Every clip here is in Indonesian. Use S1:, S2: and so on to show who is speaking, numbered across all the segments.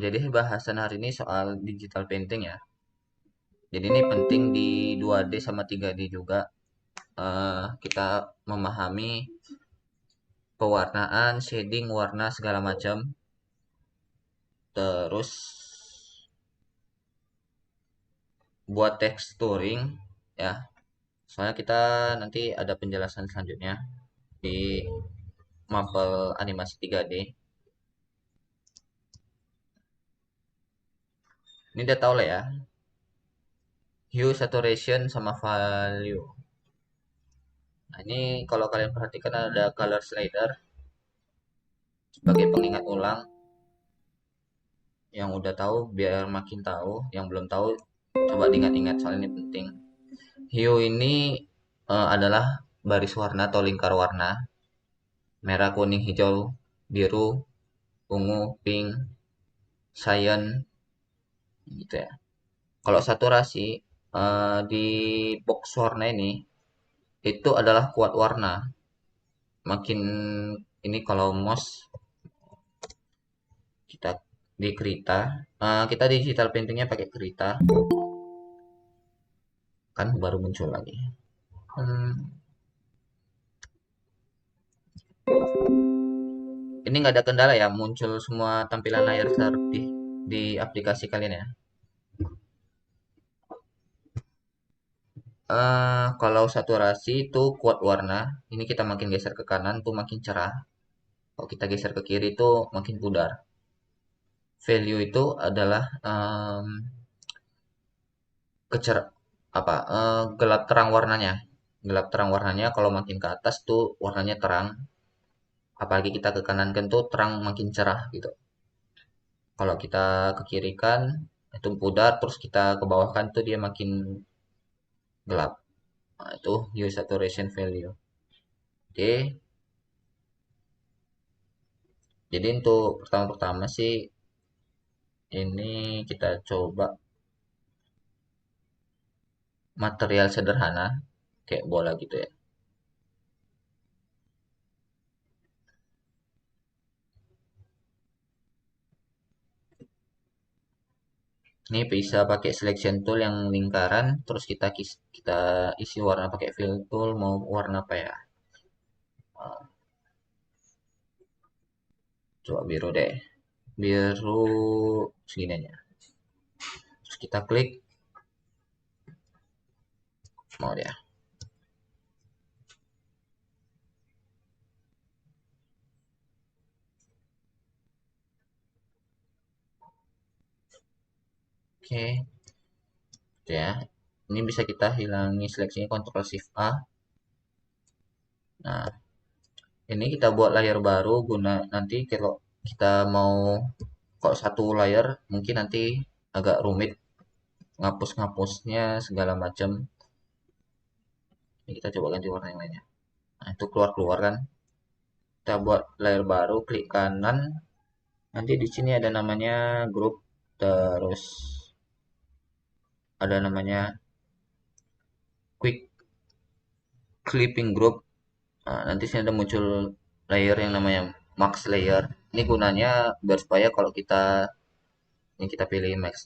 S1: Jadi bahasan hari ini soal digital painting ya. Jadi ini penting di 2D sama 3D juga. Kita memahami pewarnaan, shading, warna segala macam. Terus buat texturing ya. Soalnya kita nanti ada penjelasan selanjutnya di mapel animasi 3D. Ini udah tau lah ya. Hue, saturation, sama value. Nah, ini kalau kalian perhatikan ada color slider sebagai pengingat ulang. Yang udah tahu biar makin tahu, yang belum tahu coba diingat-ingat soalnya ini penting. Hue ini adalah baris warna atau lingkar warna, merah, kuning, hijau, biru, ungu, pink, cyan gitu ya. Kalau saturasi di box warna itu adalah kuat warna. Makin ini kalau mouse kita di Krita, kita digital paintingnya pakai Krita, kan baru muncul lagi. Hmm, ini nggak ada kendala ya, muncul semua tampilan layar seperti di aplikasi kalian ya. Kalau saturasi itu kuat warna, ini kita makin geser ke kanan tuh makin cerah. Kalau kita geser ke kiri itu makin pudar. Value itu adalah kecer apa gelap terang warnanya. Gelap terang warnanya kalau makin ke atas tuh warnanya terang. Apalagi kita ke kanan kan tuh terang makin cerah gitu. Kalau kita ke kiri kan itu pudar, terus kita ke bawah kan tuh dia makin gelap. Nah, itu hue saturation value. Oke, jadi untuk pertama-pertama sih ini kita coba material sederhana kayak bola gitu ya. Ini bisa pakai selection tool yang lingkaran, terus kita isi warna pakai fill tool mau warna apa ya? Ah, coba biru deh, biru segini aja. Terus kita klik, mau dia. Oke, gitu ya. Ini bisa kita hilangi seleksinya Ctrl Shift A. Nah, ini kita buat layar baru guna nanti kalau kita mau kok satu layar mungkin nanti agak rumit ngapus-ngapusnya segala macam. Ini kita coba ganti warna yang lainnya. Nah, itu keluar-keluar kan. Kita buat layar baru, klik kanan. Nanti di sini ada namanya grup, terus ada namanya quick clipping group. Nah, nanti sini ada muncul layer yang namanya max layer. Ini gunanya biar supaya kalau kita pilih max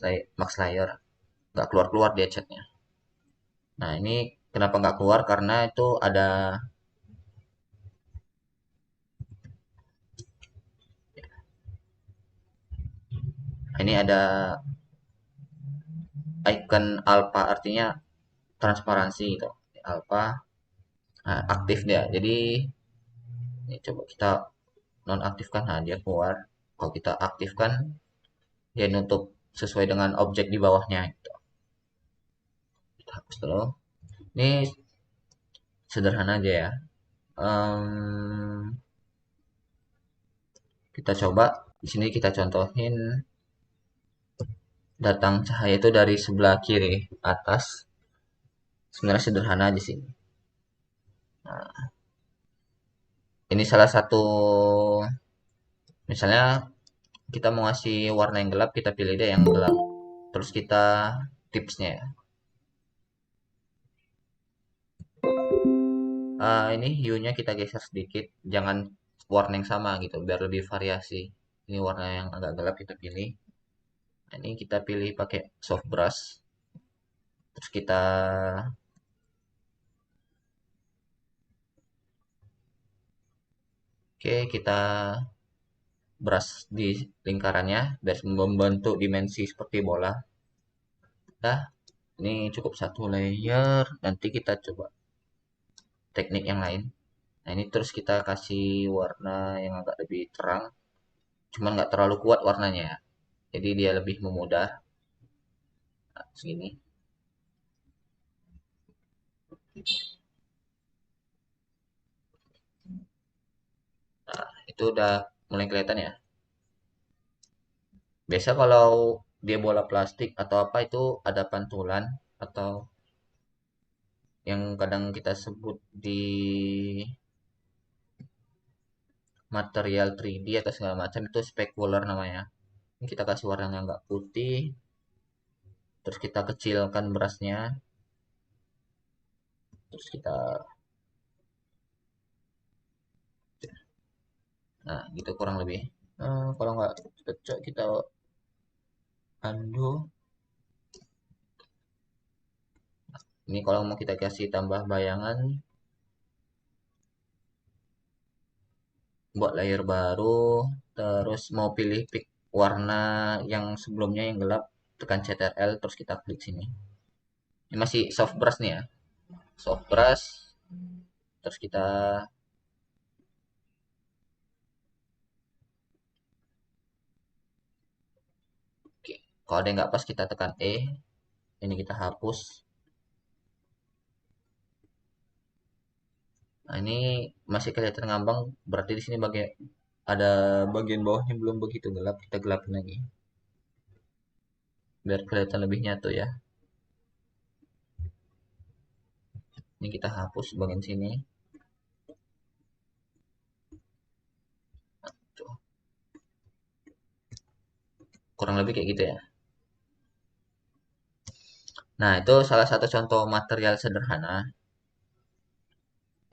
S1: layer nggak keluar-keluar dia chatnya. Nah, ini kenapa nggak keluar? Karena itu ada icon alpha artinya transparansi gitu. Alpha aktif dia. Jadi ini coba kita nonaktifkan, nah dia keluar. Kalau kita aktifkan dia nutup sesuai dengan objek di bawahnya gitu. Kita hapus dulu. Ini sederhana aja ya. Em, kita coba di sini kita contohin datang cahaya itu dari sebelah kiri atas. Sebenarnya sederhana aja sih. Nah, ini salah satu misalnya kita mau ngasih warna yang gelap, kita pilih deh yang gelap. Terus kita tipsnya ya. Ini hue-nya kita geser sedikit, jangan warna yang sama gitu, biar lebih variasi. Ini warna yang agak gelap kita pilih. Nah, ini kita pilih pakai soft brush. Terus kita kita brush di lingkarannya biar membentuk dimensi seperti bola. Nah, ini cukup satu layer. Nanti kita coba teknik yang lain. Nah, ini terus kita kasih warna yang agak lebih terang. Cuman nggak terlalu kuat warnanya ya. Jadi dia lebih memudar. Nah, segini. Nah, itu udah mulai kelihatan ya. Biasa kalau dia bola plastik atau apa itu ada pantulan atau yang kadang kita sebut di material 3D atau segala macam itu specular namanya. Ini kita kasih warna yang agak putih, terus kita kecilkan berasnya, terus kita, nah gitu kurang lebih. Kalau nggak cocok kita undo. Ini kalau mau kita kasih tambah bayangan, buat layer baru, terus mau pilih pick warna yang sebelumnya yang gelap, tekan Ctrl terus kita klik sini. Ini masih soft brush nih ya, soft brush, terus kita, oke, kalau ada yang nggak pas kita tekan E, ini kita hapus. Nah, ini masih kelihatan ngambang, berarti di sini ada bagian bawahnya belum begitu gelap, kita gelapin lagi biar kelihatan lebih nyatu ya. Ini kita hapus bagian sini. Tuh, kurang lebih kayak gitu ya. Nah, itu salah satu contoh material sederhana.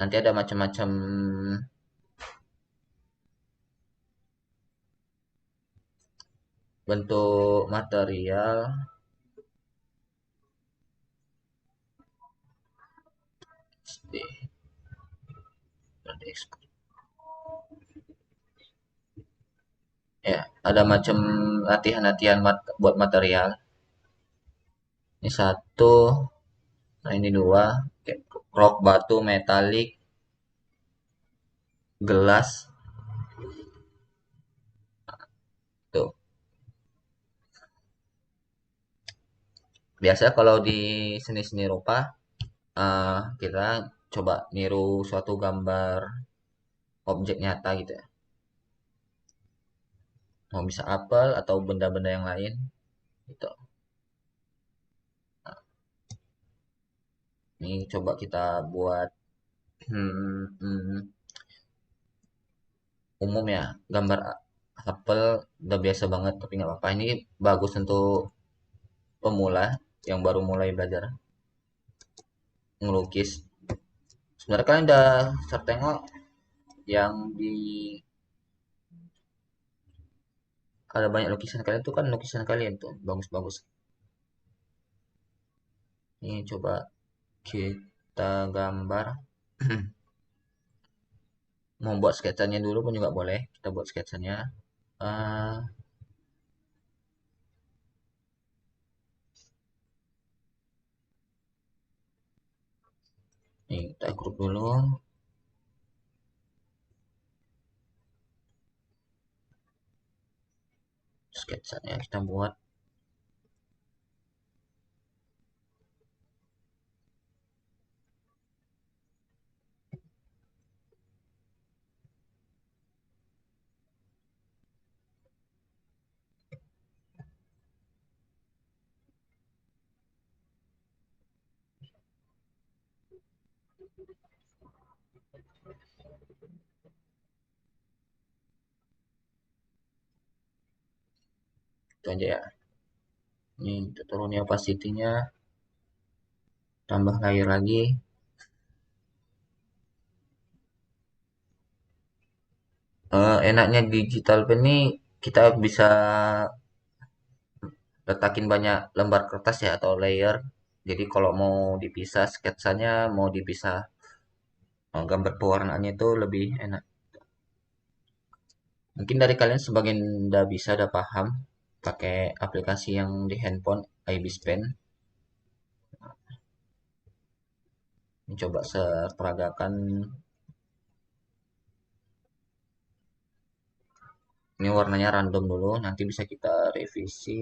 S1: Nanti ada macam-macam bentuk material. Ya, ada macam latihan-latihan buat material. Ini satu, nah ini dua. Kayak rock batu metalik, gelas. Tuh. Biasa kalau di seni-seni rupa, kita coba niru suatu gambar objek nyata gitu ya. Mau bisa apel atau benda-benda yang lain gitu. Nah, ini coba kita buat umum ya, gambar apel udah biasa banget tapi nggak apa-apa. Ini bagus untuk pemula yang baru mulai belajar ngelukis. Sebenarnya kalian udah saya tengok yang di ada banyak lukisan kalian tuh kan lukisan kalian tuh bagus-bagus. Ini coba kita gambar. Mau buat sketsanya dulu pun juga boleh. Kita buat sketsanya. Eh, nih kita grup dulu sketsanya kita buat. Itu aja ya. Ini kita turunin opacity-nya, tambah layer lagi. Enaknya digital pen ini kita bisa letakin banyak lembar kertas ya atau layer. Jadi kalau mau dipisah sketsanya, mau dipisah gambar pewarnaannya itu lebih enak. Mungkin dari kalian sebagian udah bisa, udah paham pakai aplikasi yang di handphone, IBIS Pen. Coba seperagakan. Ini warnanya random dulu, nanti bisa kita revisi.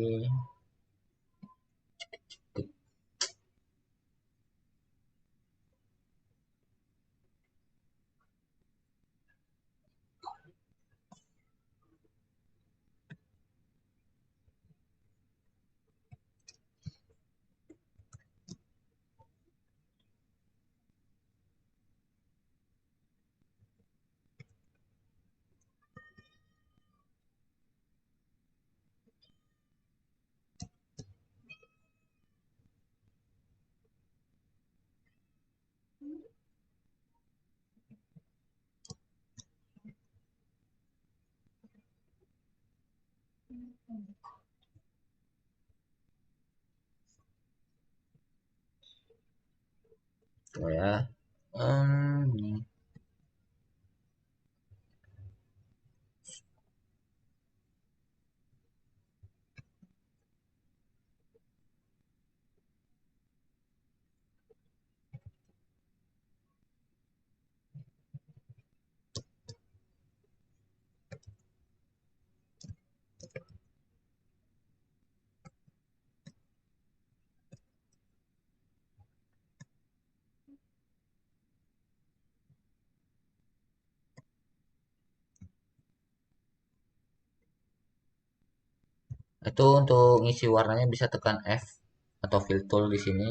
S1: Tuh ya. Ini. Itu untuk ngisi warnanya bisa tekan F atau fill tool di sini.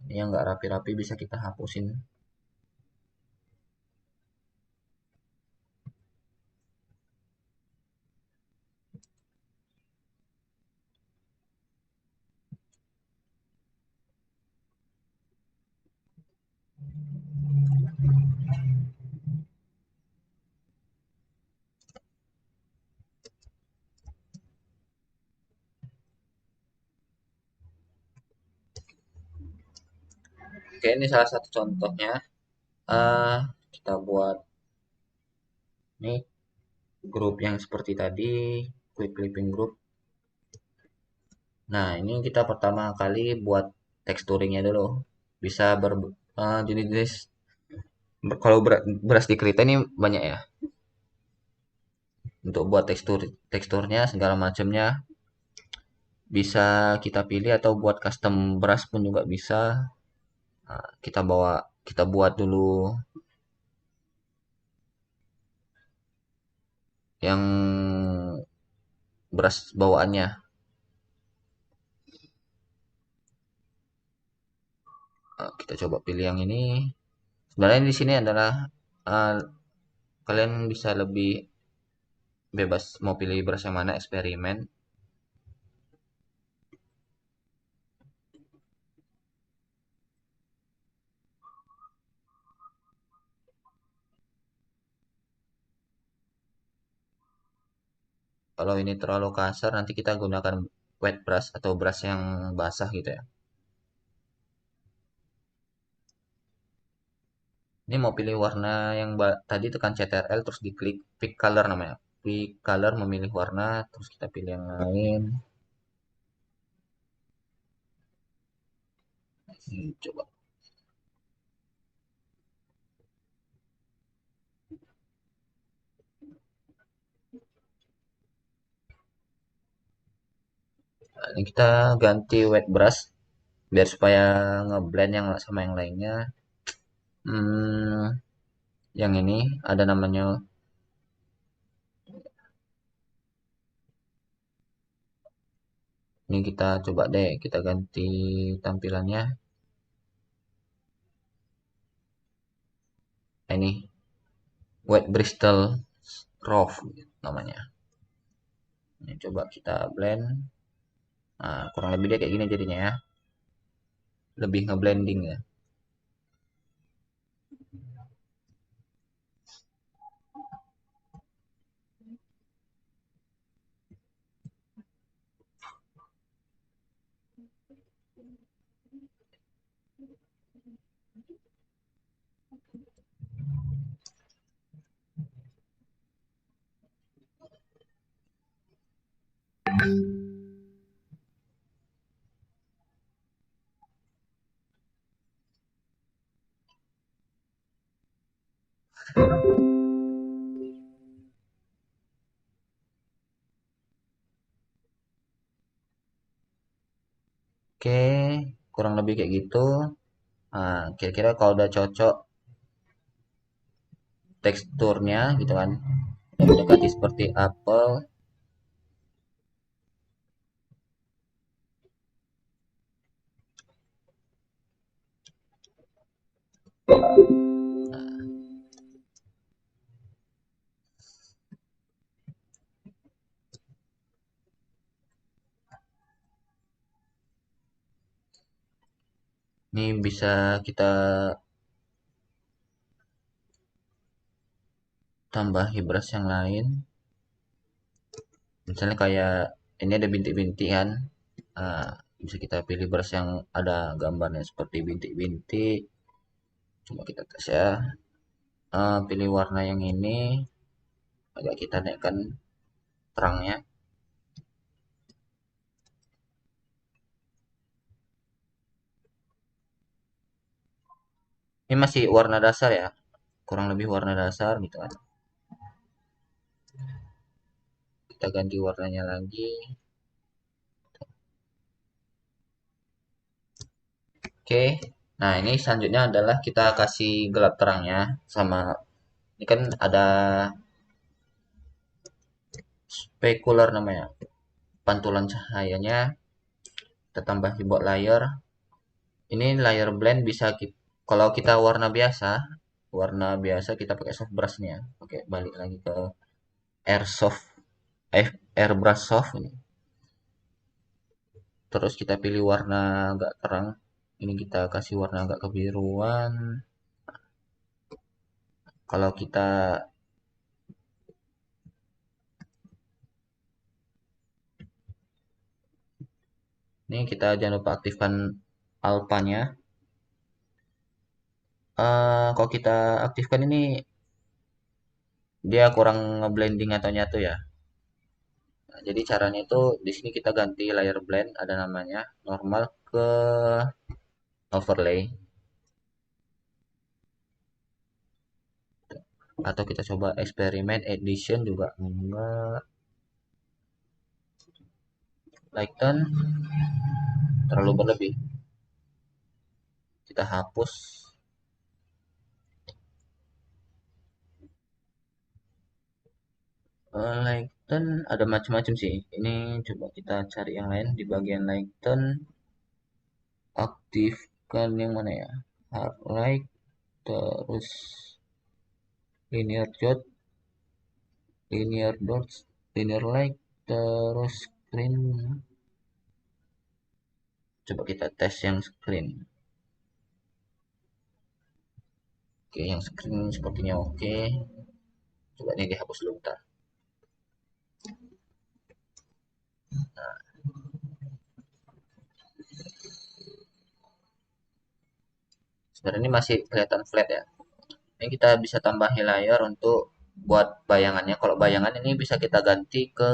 S1: Ini yang nggak rapi-rapi bisa kita hapusin. Oke, ini salah satu contohnya. eh kita buat nih grup yang seperti tadi, quick clipping group. Nah, ini kita pertama kali buat texturingnya dulu. Bisa jenis kalau beras di kereta ini banyak ya. Untuk buat teksturnya segala macamnya bisa kita pilih atau buat custom beras pun juga bisa. Nah, kita buat dulu yang beras bawaannya. Kita coba pilih yang ini. Sebenarnya di sini adalah uh, kalian bisa lebih bebas mau pilih beras yang mana, eksperimen. Kalau ini terlalu kasar nanti kita gunakan wet brush atau brush yang basah gitu ya. Ini mau pilih warna yang tadi tekan CTRL terus diklik pick color namanya. Pick color memilih warna terus kita pilih yang lain. Coba. Nah, ini kita ganti wet brush biar supaya ngeblend yang sama yang lainnya. Hmm, yang ini ada namanya. Ini kita coba deh kita ganti tampilannya. Nah, ini wet Bristol Rough namanya. Ini coba kita blend. Nah, kurang lebih dia kayak gini jadinya ya. Lebih ngeblending ya. Oke, kurang lebih kayak gitu. Nah, kira-kira kalau udah cocok teksturnya gitu kan, mendekati seperti apel. Ini bisa kita tambahi beras yang lain. Misalnya kayak ini ada bintik-bintik kan. Nah, bisa kita pilih beras yang ada gambarnya seperti bintik-bintik. Coba kita tes ya. Pilih warna yang ini. Agak kita naikkan terangnya. Ini masih warna dasar ya. Kurang lebih warna dasar gitu kan. Kita ganti warnanya lagi. Oke. Nah, ini selanjutnya adalah kita kasih gelap terangnya sama ini kan ada spekular namanya. Pantulan cahayanya kita tambah buat layer. Ini layer blend bisa kita, kalau kita warna biasa kita pakai soft brushnya. Oke, balik lagi ke airsoft, airbrush soft ini. Terus kita pilih warna agak terang. Ini kita kasih warna agak kebiruan. Kalau kita ini kita jangan lupa aktifkan alpanya. Kalau kita aktifkan ini dia kurang ngeblending atau nyatu ya. Nah, jadi caranya itu di sini kita ganti layer blend ada namanya normal ke overlay atau kita coba eksperimen edition juga enggak, lighten terlalu berlebih, kita hapus. Lighten ada macam-macam sih, ini coba kita cari yang lain di bagian lighten. Aktifkan yang mana ya, hard light, terus linear dot, linear dots, linear light, terus screen. Coba kita tes yang screen. Oke, yang screen sepertinya oke. Coba ini dihapus dulu bentar. Sebenarnya ini masih kelihatan flat ya. Ini kita bisa tambahin layer untuk buat bayangannya. Kalau bayangan ini bisa kita ganti ke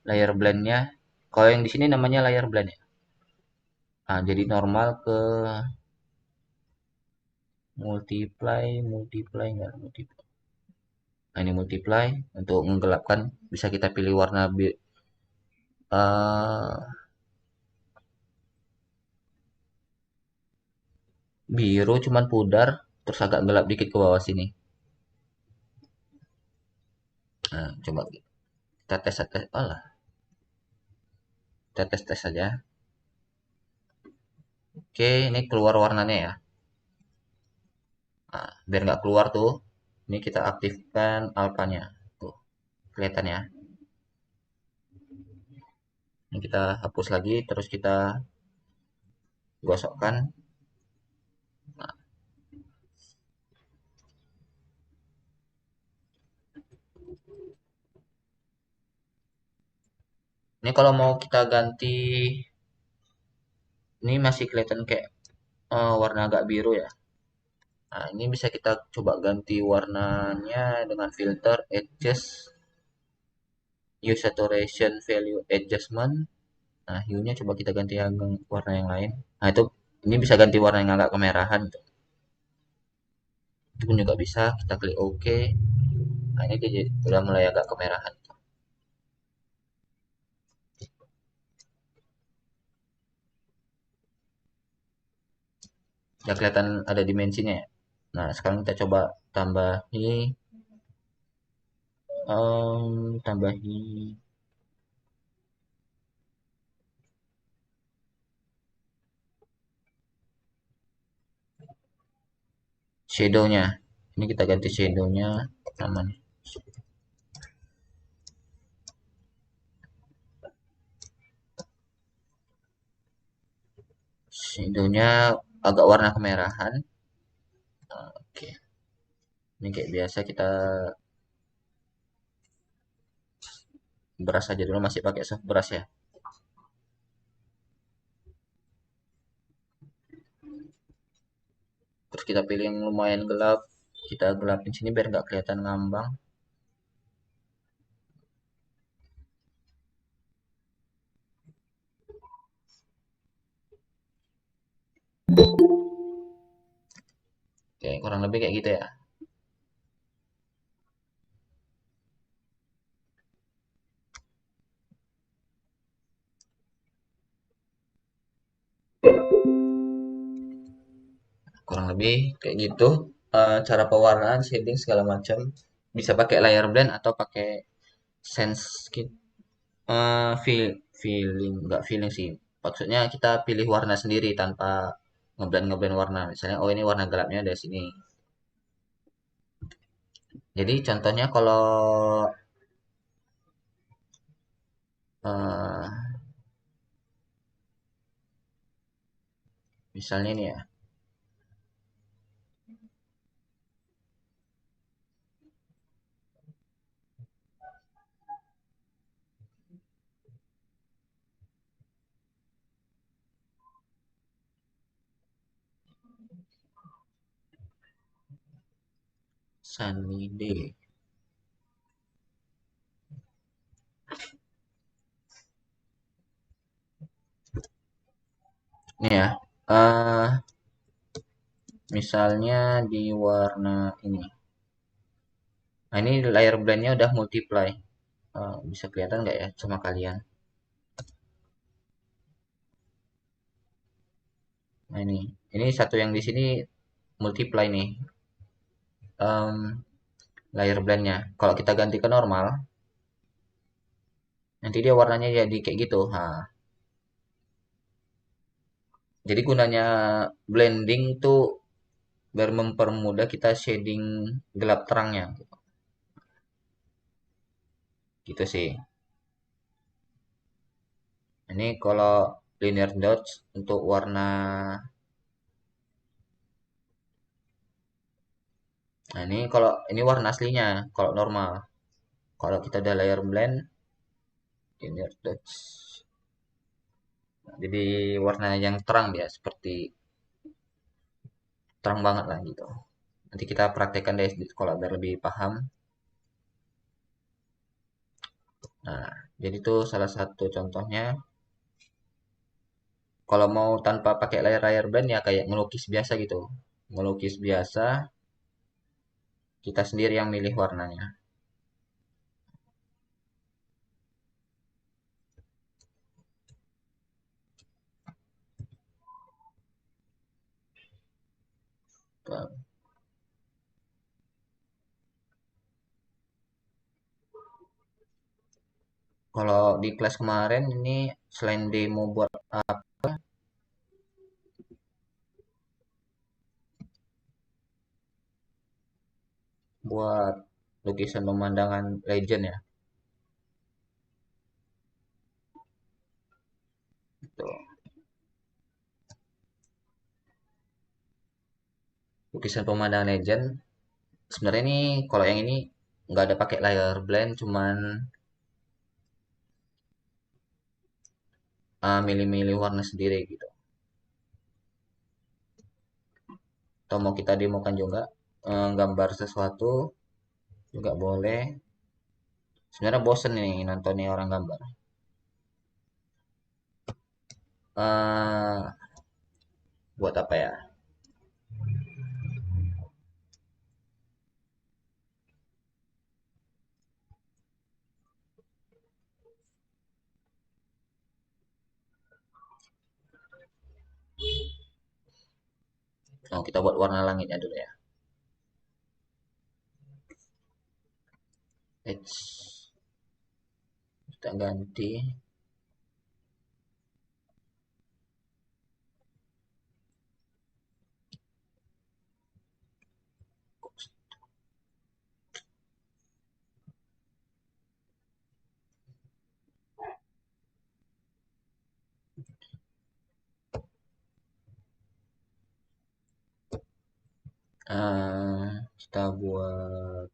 S1: layer blendnya. Kalau yang di sini namanya layer blend ya. Nah, jadi normal ke multiply enggak multiply. Nah, ini multiply untuk menggelapkan bisa kita pilih warna eh, biru cuman pudar terus agak gelap dikit ke bawah sini. Nah, coba kita tes alah, kita tes saja. Oke, ini keluar warnanya ya. Nah, biar nggak keluar tuh, ini kita aktifkan alpanya. Tuh, kelihatan ya. Ini kita hapus lagi, terus kita gosokkan. Nah, ini kalau mau kita ganti, ini masih kelihatan kayak warna agak biru ya. Nah, ini bisa kita coba ganti warnanya dengan filter adjust hue saturation value adjustment. Nah, hue-nya coba kita ganti yang warna yang lain. Nah, itu ini bisa ganti warna yang agak kemerahan gitu. itu pun juga bisa kita klik OK. Nah, ini dia udah mulai agak kemerahan. Ya kelihatan ada dimensinya ya. Nah, sekarang kita coba tambahi tambahi shadow-nya. Ini kita ganti shadow-nya namanya. Shadow-nya agak warna kemerahan. Oke. Ini kayak biasa kita brush aja dulu, masih pakai soft brush ya. Terus kita pilih yang lumayan gelap, kita gelapin sini biar nggak kelihatan ngambang. Oke, kurang lebih kayak gitu ya. Kurang lebih kayak gitu. Cara pewarnaan, shading segala macam bisa pakai layer blend atau pakai sense kit. Feeling nggak feeling sih. Maksudnya kita pilih warna sendiri tanpa ngeblend ngeblend warna. Misalnya, oh ini warna gelapnya dari sini. Jadi contohnya kalau eh, misalnya ini ya, sunny day. Ini ya, eh misalnya di warna ini. Nah ini layer blendnya udah multiply. Bisa kelihatan nggak ya sama kalian? Nah ini satu yang di sini multiply nih, em, layer blendnya. Kalau kita ganti ke normal, nanti dia warnanya jadi kayak gitu. Nah, jadi gunanya blending tuh biar mempermudah kita shading gelap terangnya. Gitu sih. Ini kalau linear dots untuk warna. Nah ini kalau ini warna aslinya, kalau normal. Kalau kita udah layer blend, linear dots. Jadi warna yang terang dia, seperti terang banget lah gitu. Nanti kita praktekkan deh kalau biar lebih paham. Nah, jadi itu salah satu contohnya. Kalau mau tanpa pakai layar-layar blend ya kayak ngelukis biasa gitu. Ngelukis biasa, kita sendiri yang milih warnanya. Kalau di kelas kemarin ini selain demo buat lukisan pemandangan legend ya. Gitu. Lukisan pemandangan legend. Sebenarnya ini kalau yang ini nggak ada pakai layer blend, cuman milih-milih warna sendiri gitu. Atau mau kita demokan juga gambar sesuatu juga boleh. Sebenarnya bosen nih nontonnya orang gambar. eh Buat apa ya? Oh, kita buat warna langitnya dulu ya. Eits, kita ganti. Kita buat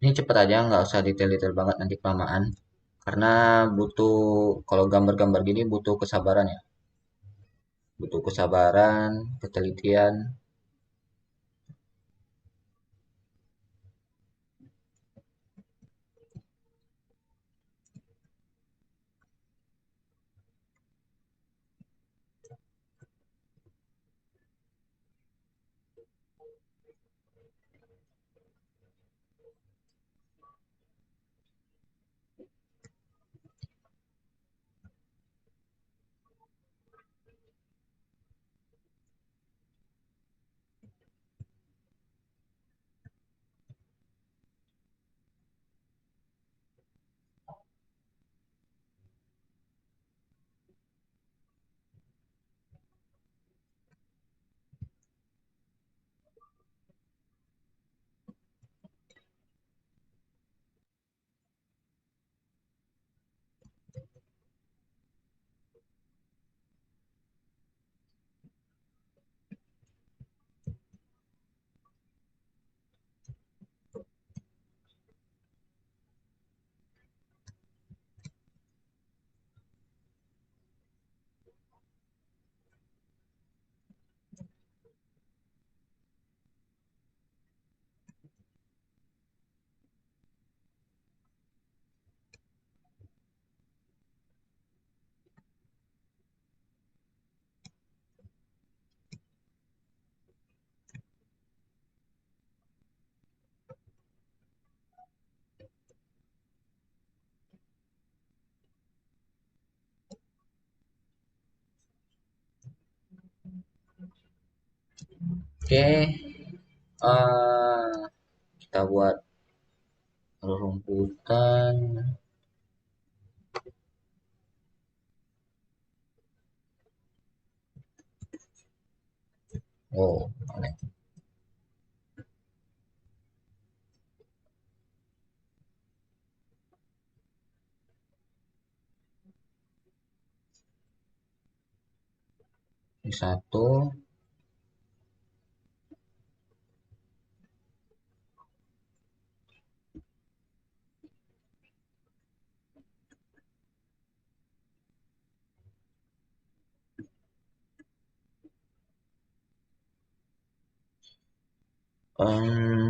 S1: ini cepet aja, nggak usah detail-detail banget nanti kelamaan. Karena butuh kalau gambar-gambar gini butuh kesabaran ya, butuh kesabaran, ketelitian. Oke, kita buat rumputan. Oh, boleh. Ini satu.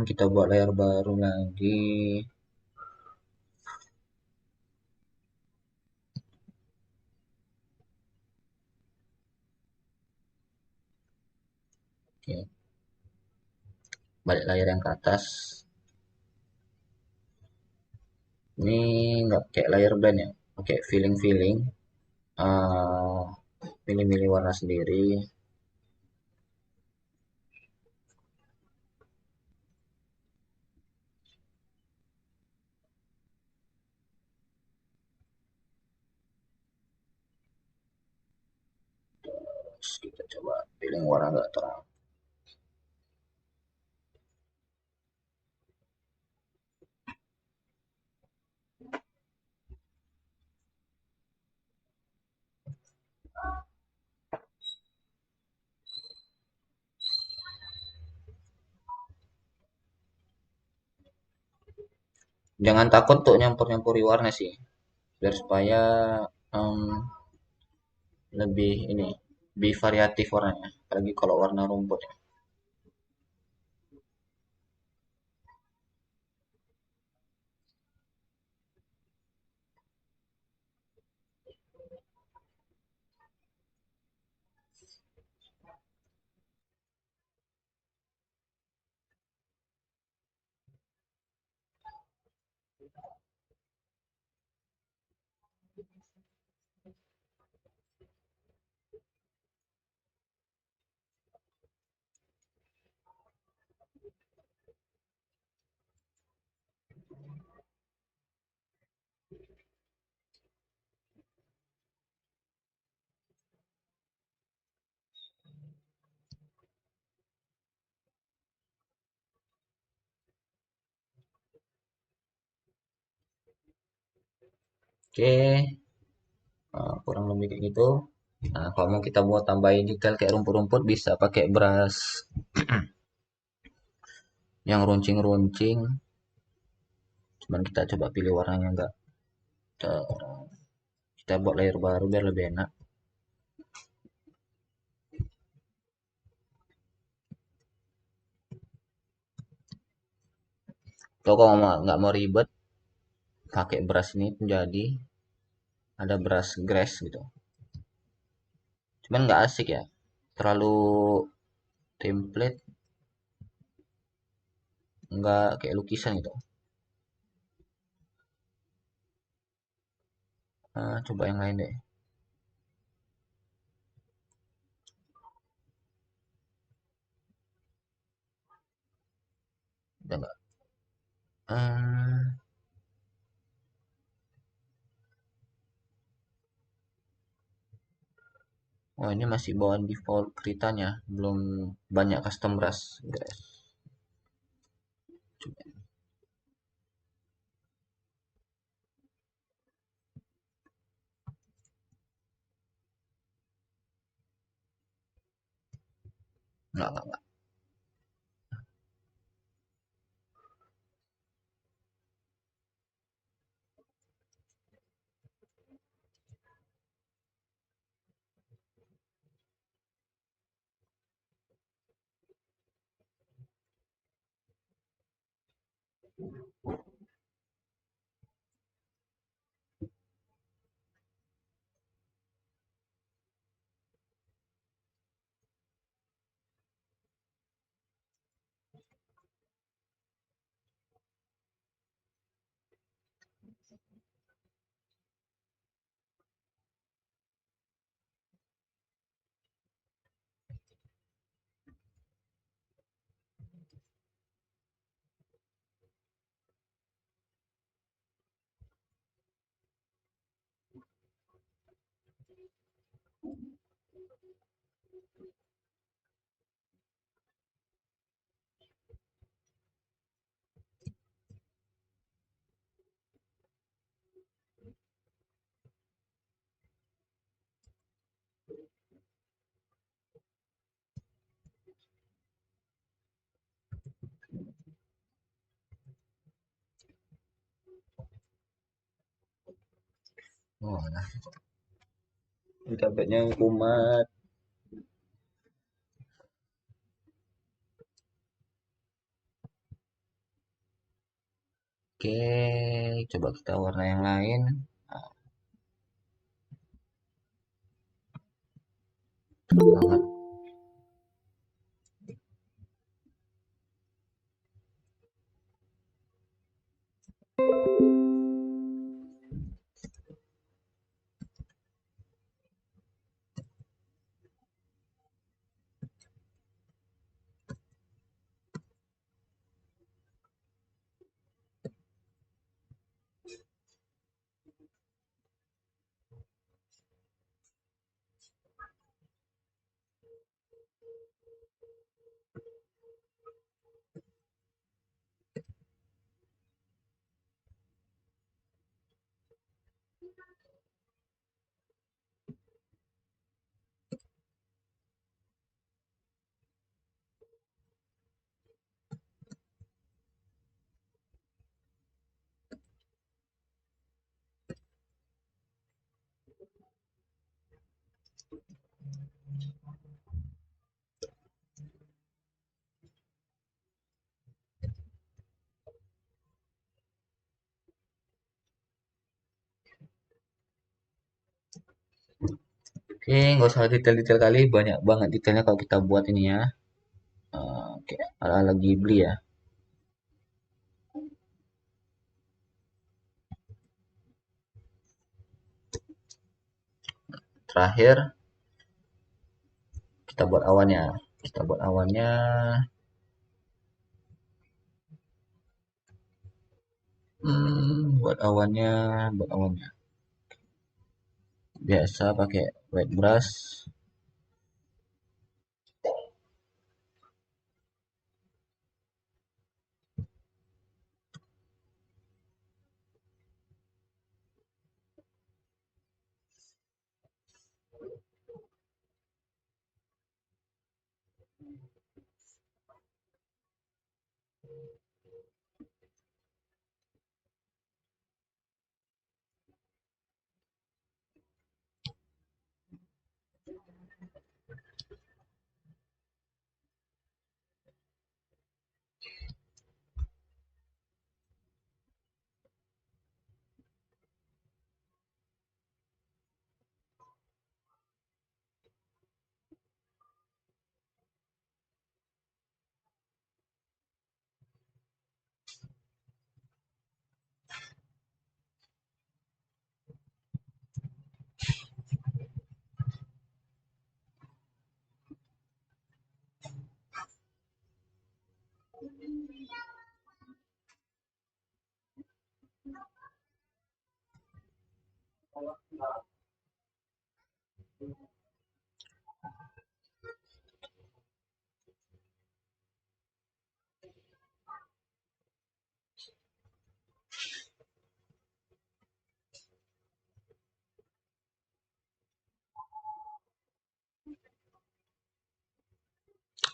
S1: Kita buat layar baru lagi. Oke, balik layar yang ke atas. Ini nggak kayak layar blend ya, pakai feeling-feeling. eh Milih-milih warna sendiri. Terus kita coba pilih warna nggak terang. Jangan takut tuh nyampur-nyampuri warna sih, biar supaya em, lebih ini, lebih variatif warnanya. Apalagi kalau warna rumput ya. Oke, kurang lebih kayak gitu. Nah, kalau mau kita buat tambahin detail kayak rumput-rumput bisa pakai brush yang runcing-runcing. Cuman kita coba pilih warnanya enggak terang. Kita buat layer baru biar lebih enak. Atau kalau nggak mau ribet, pakai brush ini pun jadi. Ada brush grass gitu. Cuman nggak asik ya. Terlalu template, nggak kayak lukisan gitu. Coba yang lain deh. Udah nggak? Eh, oh ini masih bawaan default keritanya, belum banyak custom brush grass. Coba. Nggak. Oh, nah, capeknya kumat. Oke, coba kita warna yang lain. Nah, banget. Oke, nggak usah detail-detail kali, banyak banget detailnya kalau kita buat ini ya. Oke, ala-ala Ghibli ya. Terakhir, kita buat awannya. Kita buat awannya. Buat awannya. Biasa pakai white brush.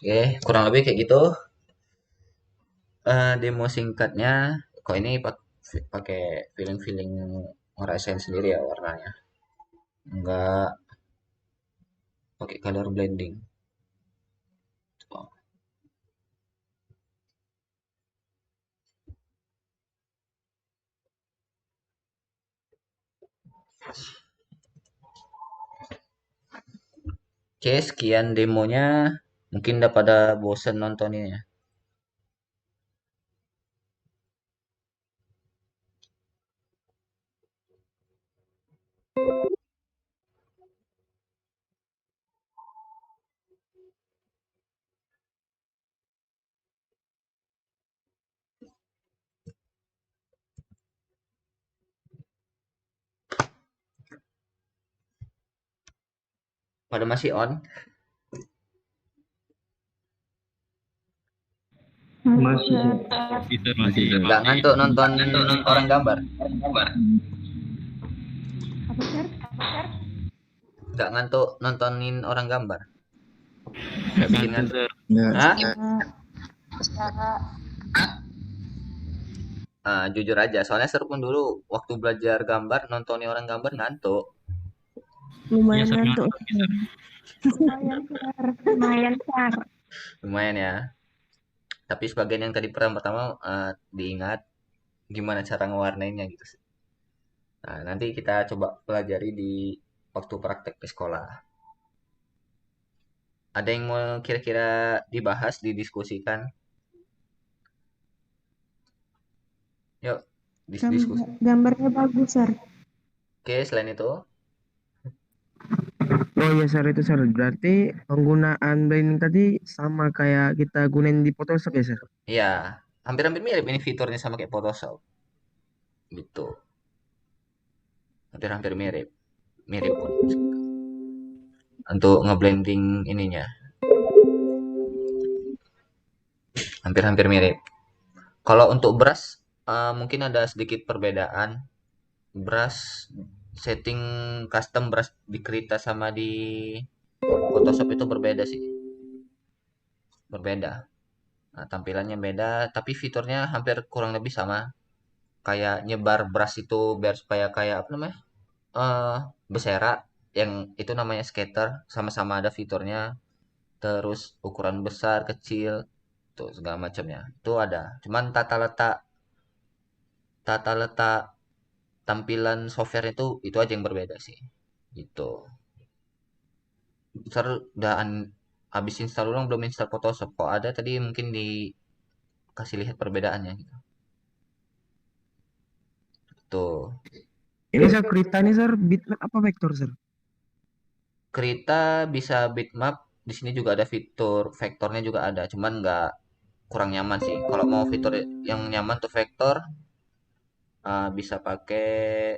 S1: Oke, kurang lebih kayak gitu. Demo singkatnya, kok ini pakai feeling-feeling ngerasain sendiri ya warnanya. Enggak pakai color blending. Oke, sekian demonya. Mungkin udah pada bosen nontoninnya. Pada masih on?
S2: Masih sih.
S3: Masih.
S1: Nggak ngantuk nonton orang gambar?
S2: Apa sih?
S1: Nggak ngantuk nontonin orang gambar? Nggak bikin ngantuk?
S3: Enggak.
S1: Hah?
S2: Enggak.
S1: Jujur aja, soalnya Serpun dulu waktu belajar gambar, nontonin orang gambar ngantuk.
S3: Iya,
S2: Lumayan
S3: Sar,
S2: ngantuk.
S3: ngantuk ya, Sar.
S2: Lumayan, Sar. Lumayan, Sar.
S1: Lumayan ya. Tapi sebagian yang tadi pertama diingat gimana cara ngewarnainnya gitu sih. Nah, nanti kita coba pelajari di waktu praktek di sekolah. Ada yang mau kira-kira dibahas, didiskusikan? Yuk, diskusi.
S2: Gambarnya bagus, Sar.
S1: Oke, selain itu,
S4: Oh iya Sar itu Sar berarti penggunaan blending tadi sama kayak kita gunain di Photoshop ya Sar?
S1: ya hampir-hampir mirip ini fiturnya sama kayak Photoshop. Gitu. Hampir-hampir mirip. Mirip pun. Untuk ngeblending ininya. Hampir-hampir mirip. Kalau untuk brush, mungkin ada sedikit perbedaan. Brush setting custom brush di Krita sama di Photoshop itu berbeda sih. Berbeda. Nah, tampilannya beda, tapi fiturnya hampir kurang lebih sama. Kayak nyebar brush itu biar supaya kayak apa namanya? eh Bersera yang itu namanya scatter, sama-sama ada fiturnya. Terus ukuran besar, kecil, tuh segala macamnya. Itu ada. Cuman tata letak tampilan software itu aja yang berbeda sih. Gitu. Ntar udah habis install ulang belum install Photoshop. Kok ada tadi mungkin dikasih lihat perbedaannya gitu. Tuh.
S4: Ini Sar Krita ini Sar bitmap apa vektor Sar?
S1: Krita bisa bitmap, di sini juga ada fitur vektornya juga ada, cuman nggak kurang nyaman sih. Kalau mau fitur yang nyaman tuh vektor, bisa pakai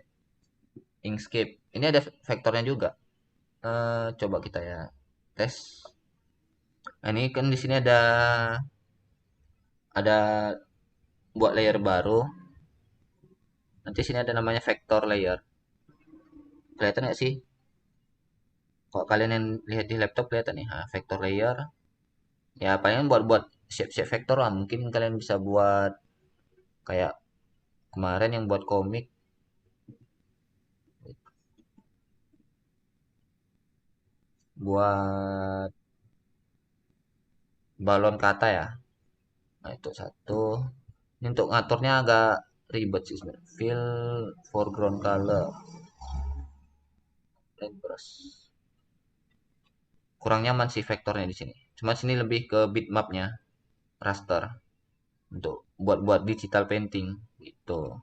S1: Inkscape. Ini ada vektornya juga. Coba kita ya tes. Nah, ini kan di sini ada buat layer baru. Nanti sini ada namanya vector layer. Kelihatan nggak sih? Kalau kalian yang lihat di laptop kelihatan nih, vector layer. Ya paling buat buat shape-shape vektor lah. Mungkin kalian bisa buat kayak kemarin yang buat komik, buat balon kata ya. Nah, itu satu. Ini untuk ngaturnya agak ribet sih sebenarnya. Fill foreground color dan brush. Kurang nyaman sih vektornya di sini. Cuma sini lebih ke bitmapnya, raster untuk buat-buat digital painting gitu.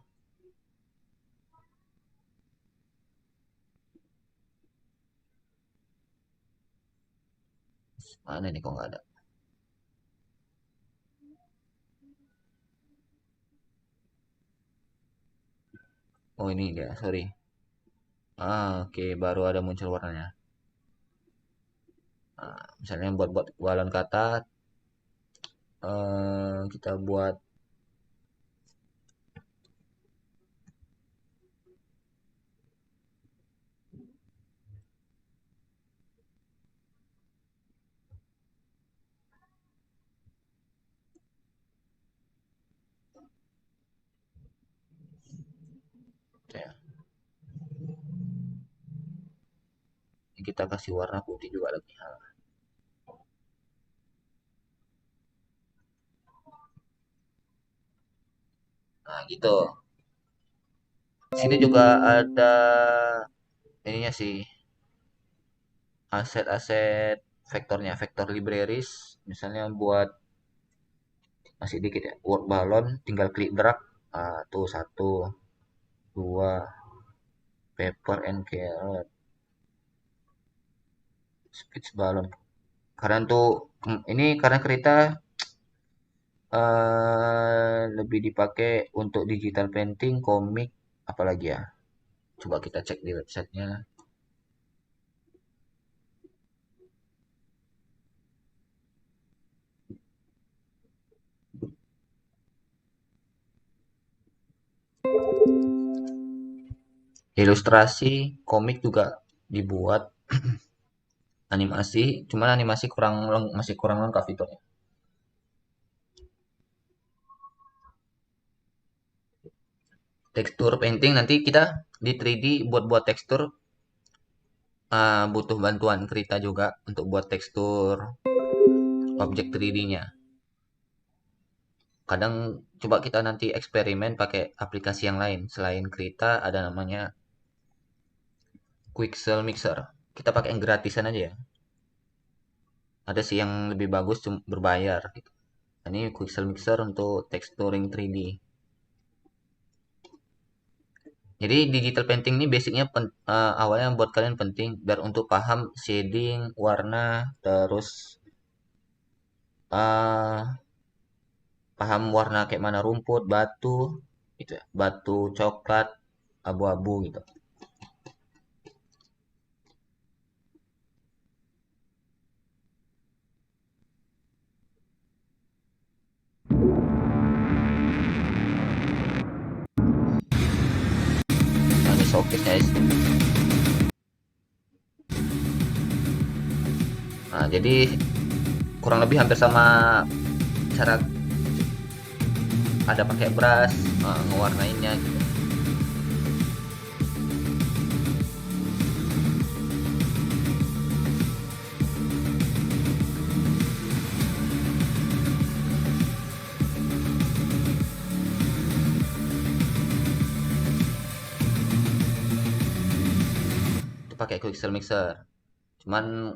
S1: Mana nih kok nggak ada? Oh ini dia, sorry. Oke, baru ada muncul warnanya. Misalnya buat-buat balon kata, kita buat ya, kita kasih warna putih juga lagi. Nah, gitu. Sini juga ada ininya sih, aset-aset vektornya, vektor libraries. Misalnya buat masih dikit ya, word balon, tinggal klik drag. Tuh satu, dua, paper and carrot, speech balon. Karena tuh ini karena kereta lebih dipakai untuk digital painting, komik, apalagi ya. Coba kita cek di websitenya. Ilustrasi, komik juga dibuat, animasi, cuman animasi masih kurang lengkap fiturnya. Tekstur painting nanti kita di 3D buat tekstur butuh bantuan Krita juga untuk buat tekstur objek 3D-nya. Kadang coba kita nanti eksperimen pakai aplikasi yang lain. Selain Krita ada namanya Quixel Mixer. Kita pakai yang gratisan aja ya. Ada sih yang lebih bagus berbayar gitu. Ini Quixel Mixer untuk texturing 3D. Jadi digital painting ini basicnya awalnya buat kalian penting biar untuk paham shading, warna, terus eh, paham warna kayak mana rumput, batu, gitu ya. Batu coklat, abu-abu gitu. Nah, ini showcase guys. Nah, jadi kurang lebih hampir sama cara ada pakai brush, ngewarnainnya gitu. Itu pakai Quixel Mixer. Cuman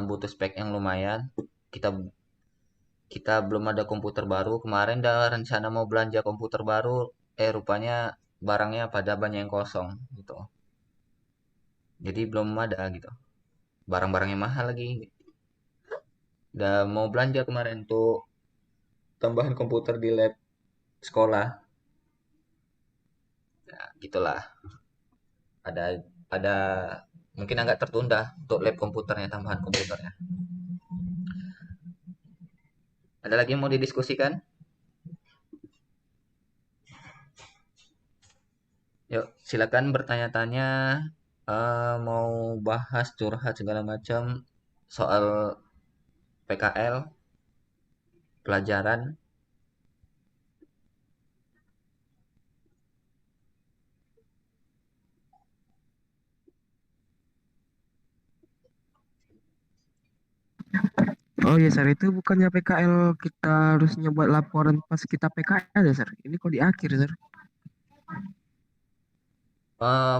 S1: butuh spek yang lumayan. Kita kita belum ada komputer baru. Kemarin udah rencana mau belanja komputer baru, rupanya barangnya pada banyak yang kosong gitu. Jadi belum ada gitu. Barang-barangnya mahal lagi. Udah mau belanja kemarin tuh tambahan komputer di lab sekolah. Ya, gitulah. Ada mungkin agak tertunda untuk lab komputernya, tambahan komputernya. Ada lagi yang mau didiskusikan? Yuk, silakan bertanya-tanya. Mau bahas curhat segala macam soal PKL, pelajaran.
S4: Oh iya, Sar, itu bukannya PKL kita harusnya buat laporan pas kita PKL ya, Sar? Ini kok di akhir, Sar?
S1: eh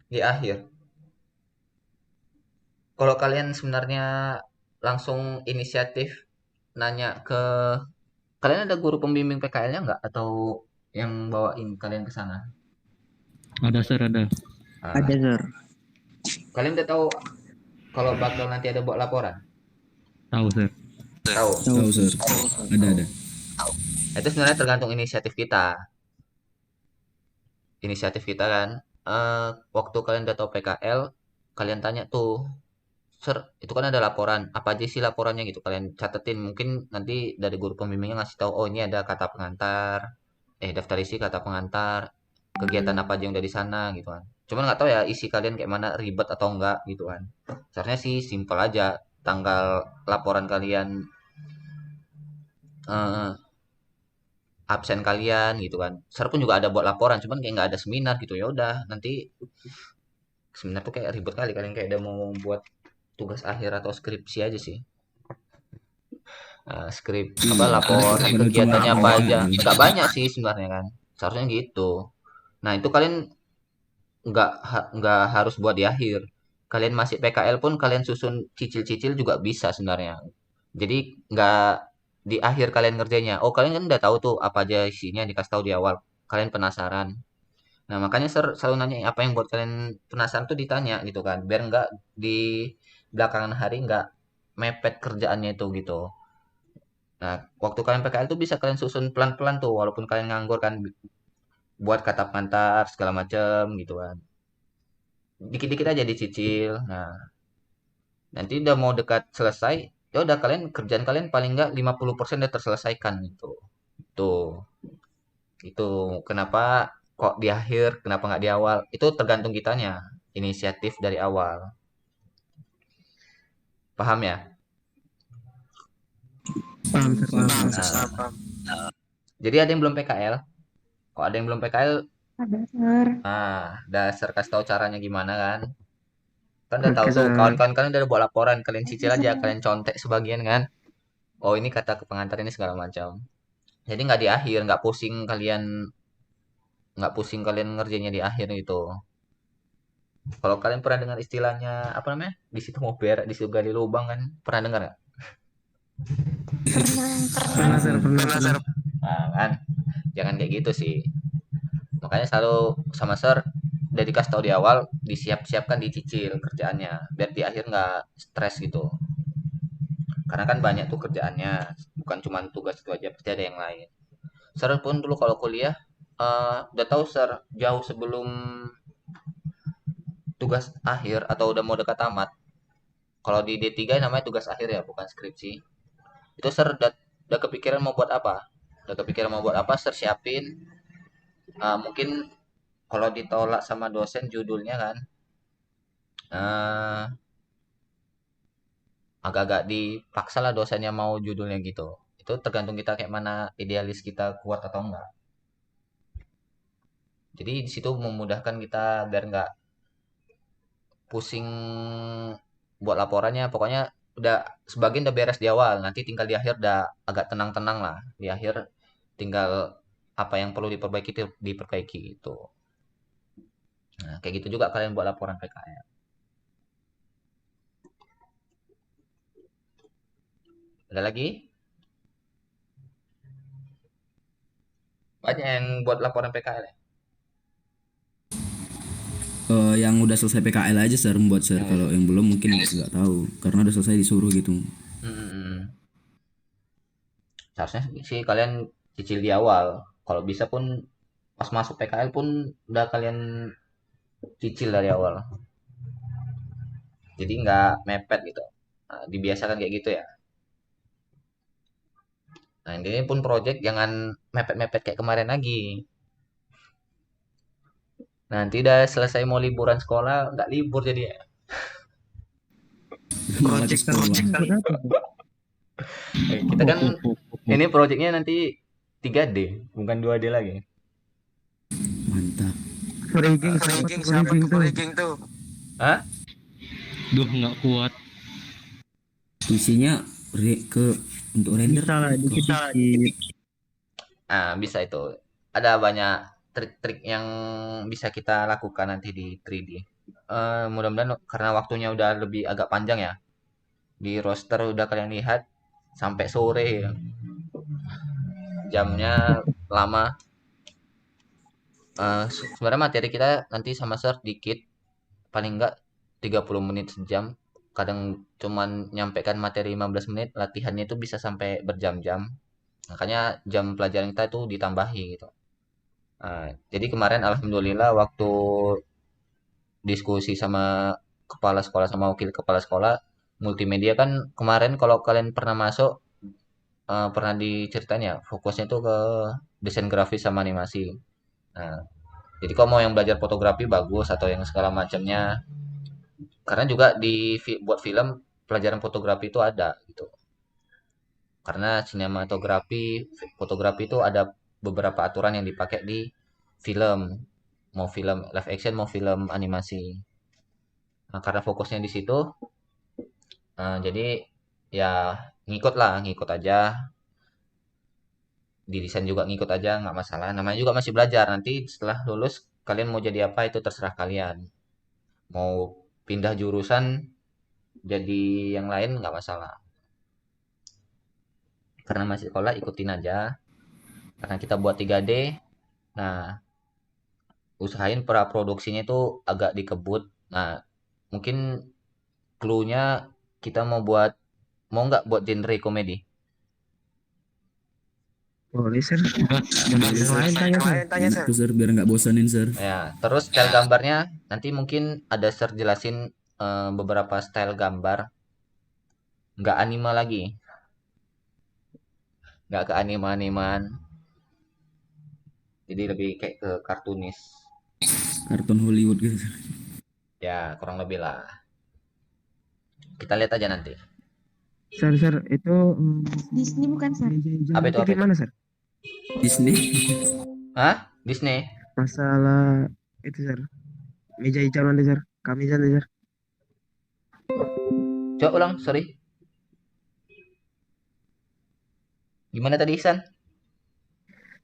S1: di akhir. Kalau kalian sebenarnya langsung inisiatif nanya ke kalian ada guru pembimbing PKL-nya nggak atau yang bawain kalian ke sana?
S3: Ada Sir, ada.
S1: Ah,
S4: Sar.
S1: kalian udah tahu kalau bakal nanti ada buat laporan?
S3: Tahu Sir.
S1: Tahu.
S3: Tahu Sir. Ada.
S1: Itu sebenarnya tergantung inisiatif kita. Inisiatif kita kan. Waktu kalian udah tahu PKL, kalian tanya tuh, Sir, itu kan ada laporan. Apa aja sih laporannya gitu? Kalian catetin. Mungkin nanti dari guru pembimbingnya ngasih tahu, oh ini ada kata pengantar, daftar isi kata pengantar, kegiatan apa aja yang udah di sana gitu kan. Cuman nggak tahu ya isi kalian kayak mana, ribet atau enggak gitu kan. Seharusnya sih simpel aja. Tanggal laporan kalian, eh, absen kalian gitu kan. Sar pun juga ada buat laporan, cuman kayak nggak ada seminar gitu. Ya udah, nanti seminar tuh kayak ribet kali kalian kayak udah mau buat tugas akhir atau skripsi aja sih. Skrip apa laporan
S3: Kalau cuma
S1: kegiatannya apa aja.
S3: gitu.
S1: Nggak banyak sih sebenarnya kan. Seharusnya gitu. Nah, itu kalian nggak harus buat di akhir. Kalian masih PKL pun kalian susun cicil-cicil juga bisa sebenarnya. Jadi nggak di akhir kalian ngerjainnya. Oh, kalian kan udah tahu tuh apa aja isinya dikasih tahu di awal. Kalian penasaran. Nah, makanya selalu nanya apa yang buat kalian penasaran tuh ditanya gitu kan. Biar nggak di belakangan hari nggak mepet kerjaannya itu gitu. Nah, waktu kalian PKL tuh bisa kalian susun pelan-pelan tuh walaupun kalian nganggur kan buat kata pengantar segala macam gitu kan. Dikit-dikit aja dicicil. Nah, nanti udah mau dekat selesai, ya udah kalian kerjaan kalian paling nggak 50% udah terselesaikan gitu. Tuh, itu kenapa kok di akhir, kenapa nggak di awal? Itu tergantung kitanya, inisiatif dari awal. Paham ya?
S4: Paham, Sar, paham,
S1: Nah, jadi ada yang belum PKL? Kalau ada yang belum PKL,
S2: Ada, Sir.
S1: dasar kasih tahu caranya gimana kan. Kan udah tahu
S4: Oke,
S1: tuh,
S4: Sir.
S1: kawan-kawan kalian udah buat laporan, kalian
S2: Oke,
S1: cicil aja,
S2: Sir.
S1: kalian contek sebagian kan. Oh ini kata ke pengantar ini segala macam. Jadi nggak di akhir, nggak pusing kalian ngerjainnya di akhir gitu. Kalau kalian pernah dengar istilahnya apa namanya? Di situ mau berak, di situ gali lubang kan? Pernah dengar nggak?
S2: Pernah.
S4: Pernah, Sir. Pernah,
S3: Pernah,
S4: pernah.
S1: Nah, kan? Jangan kayak gitu sih. Makanya selalu sama Sir udah dikasih tahu di awal, disiap-siapkan dicicil kerjaannya, biar di akhir nggak stres gitu. Karena kan banyak tuh kerjaannya, bukan cuma tugas itu aja, pasti ada yang lain. Sir pun dulu kalau kuliah, udah tahu Sir, jauh sebelum tugas akhir atau udah mau dekat tamat. Kalau di D3 namanya tugas akhir ya, bukan skripsi. Itu Sir udah kepikiran mau buat apa? Udah kepikiran mau buat apa, Sir siapin. Mungkin kalau ditolak sama dosen judulnya kan, eh, agak-agak dipaksa lah dosennya mau judulnya gitu. Itu tergantung kita kayak mana idealis kita kuat atau enggak. Jadi di situ memudahkan kita biar nggak pusing buat laporannya. Pokoknya udah sebagian udah beres di awal, nanti tinggal di akhir udah agak tenang-tenang lah. Di akhir tinggal apa yang perlu diperbaiki itu diperbaiki itu. Nah, kayak gitu juga kalian buat laporan PKL. Ada lagi? Banyak yang buat laporan PKL ya?
S3: Yang udah selesai PKL aja sir membuat sir.
S1: Yang
S3: Kalau yang belum mungkin nggak tahu karena udah selesai disuruh gitu.
S1: Hmm, seharusnya sih kalian cicil di awal. Kalau bisa pun pas masuk PKL pun udah kalian cicil dari awal. Jadi nggak mepet gitu. Nah, dibiasakan kayak gitu ya. Nah, ini pun project jangan mepet-mepet kayak kemarin lagi. Nanti udah selesai mau liburan sekolah, nggak libur jadi ya.
S3: Malah ke sekolah.
S4: Buat apa, Sir?
S1: Kita kan ini projectnya nanti 3D, bukan 2D lagi.
S3: Mantap.
S4: Rigging, siapa tuh rigging tuh?
S1: Hah?
S3: Duh nggak kuat. Isinya untuk render.
S4: Bisa lah, dikit-dikit.
S1: Bisa itu. Ada banyak trik-trik yang bisa kita lakukan nanti di 3D. Mudah-mudahan karena waktunya udah lebih agak panjang ya. Di roster udah kalian lihat sampai sore ya. Jamnya lama. Sebenarnya materi kita nanti sama Sir dikit, paling enggak 30 menit sejam. Kadang cuman nyampaikan materi 15 menit, latihannya itu bisa sampai berjam-jam. Makanya jam pelajaran kita itu ditambahi gitu. Jadi kemarin alhamdulillah waktu diskusi sama kepala sekolah sama wakil kepala sekolah multimedia kan kemarin kalau kalian pernah masuk pernah diceritain ya fokusnya tuh ke desain grafis sama animasi. Nah, jadi kalau mau yang belajar fotografi bagus atau yang segala macamnya karena juga buat film pelajaran fotografi itu ada gitu. Karena fotografi itu ada beberapa aturan yang dipakai di film, mau film live action mau film animasi. Nah, karena fokusnya di situ, jadi ya ngikut aja. Di desain juga ngikut aja, nggak masalah. Namanya juga masih belajar. Nanti setelah lulus, kalian mau jadi apa itu terserah kalian. Mau pindah jurusan jadi yang lain nggak masalah. Karena masih sekolah ikutin aja. Karena kita buat 3D, nah usahain praproduksinya itu agak dikebut. Nah, mungkin clue-nya kita mau nggak buat genre komedi?
S4: Boleh, Sir.
S3: Boleh,
S4: Yang
S3: Sir.
S4: lain tanya, Sir.
S3: Itu sir biar nggak bosanin sir.
S1: Ya, terus style gambarnya nanti mungkin ada jelasin beberapa style gambar, nggak anime lagi, nggak ke anime-animan, jadi lebih kayak ke kartunis.
S3: Kartun Hollywood gitu. Sir.
S1: Ya, kurang lebih lah. Kita lihat aja nanti.
S4: Sir, itu
S2: Disney bukan, Sir?
S4: meja hijau
S1: Apa itu,
S4: nanti
S1: apa itu?
S4: gimana, Sir?
S3: Disney.
S1: Hah? Disney?
S4: Masalah itu sir. Meja hijau nanti sir. Kami nanti sir.
S1: Coba ulang, sorry. Gimana tadi Ihsan?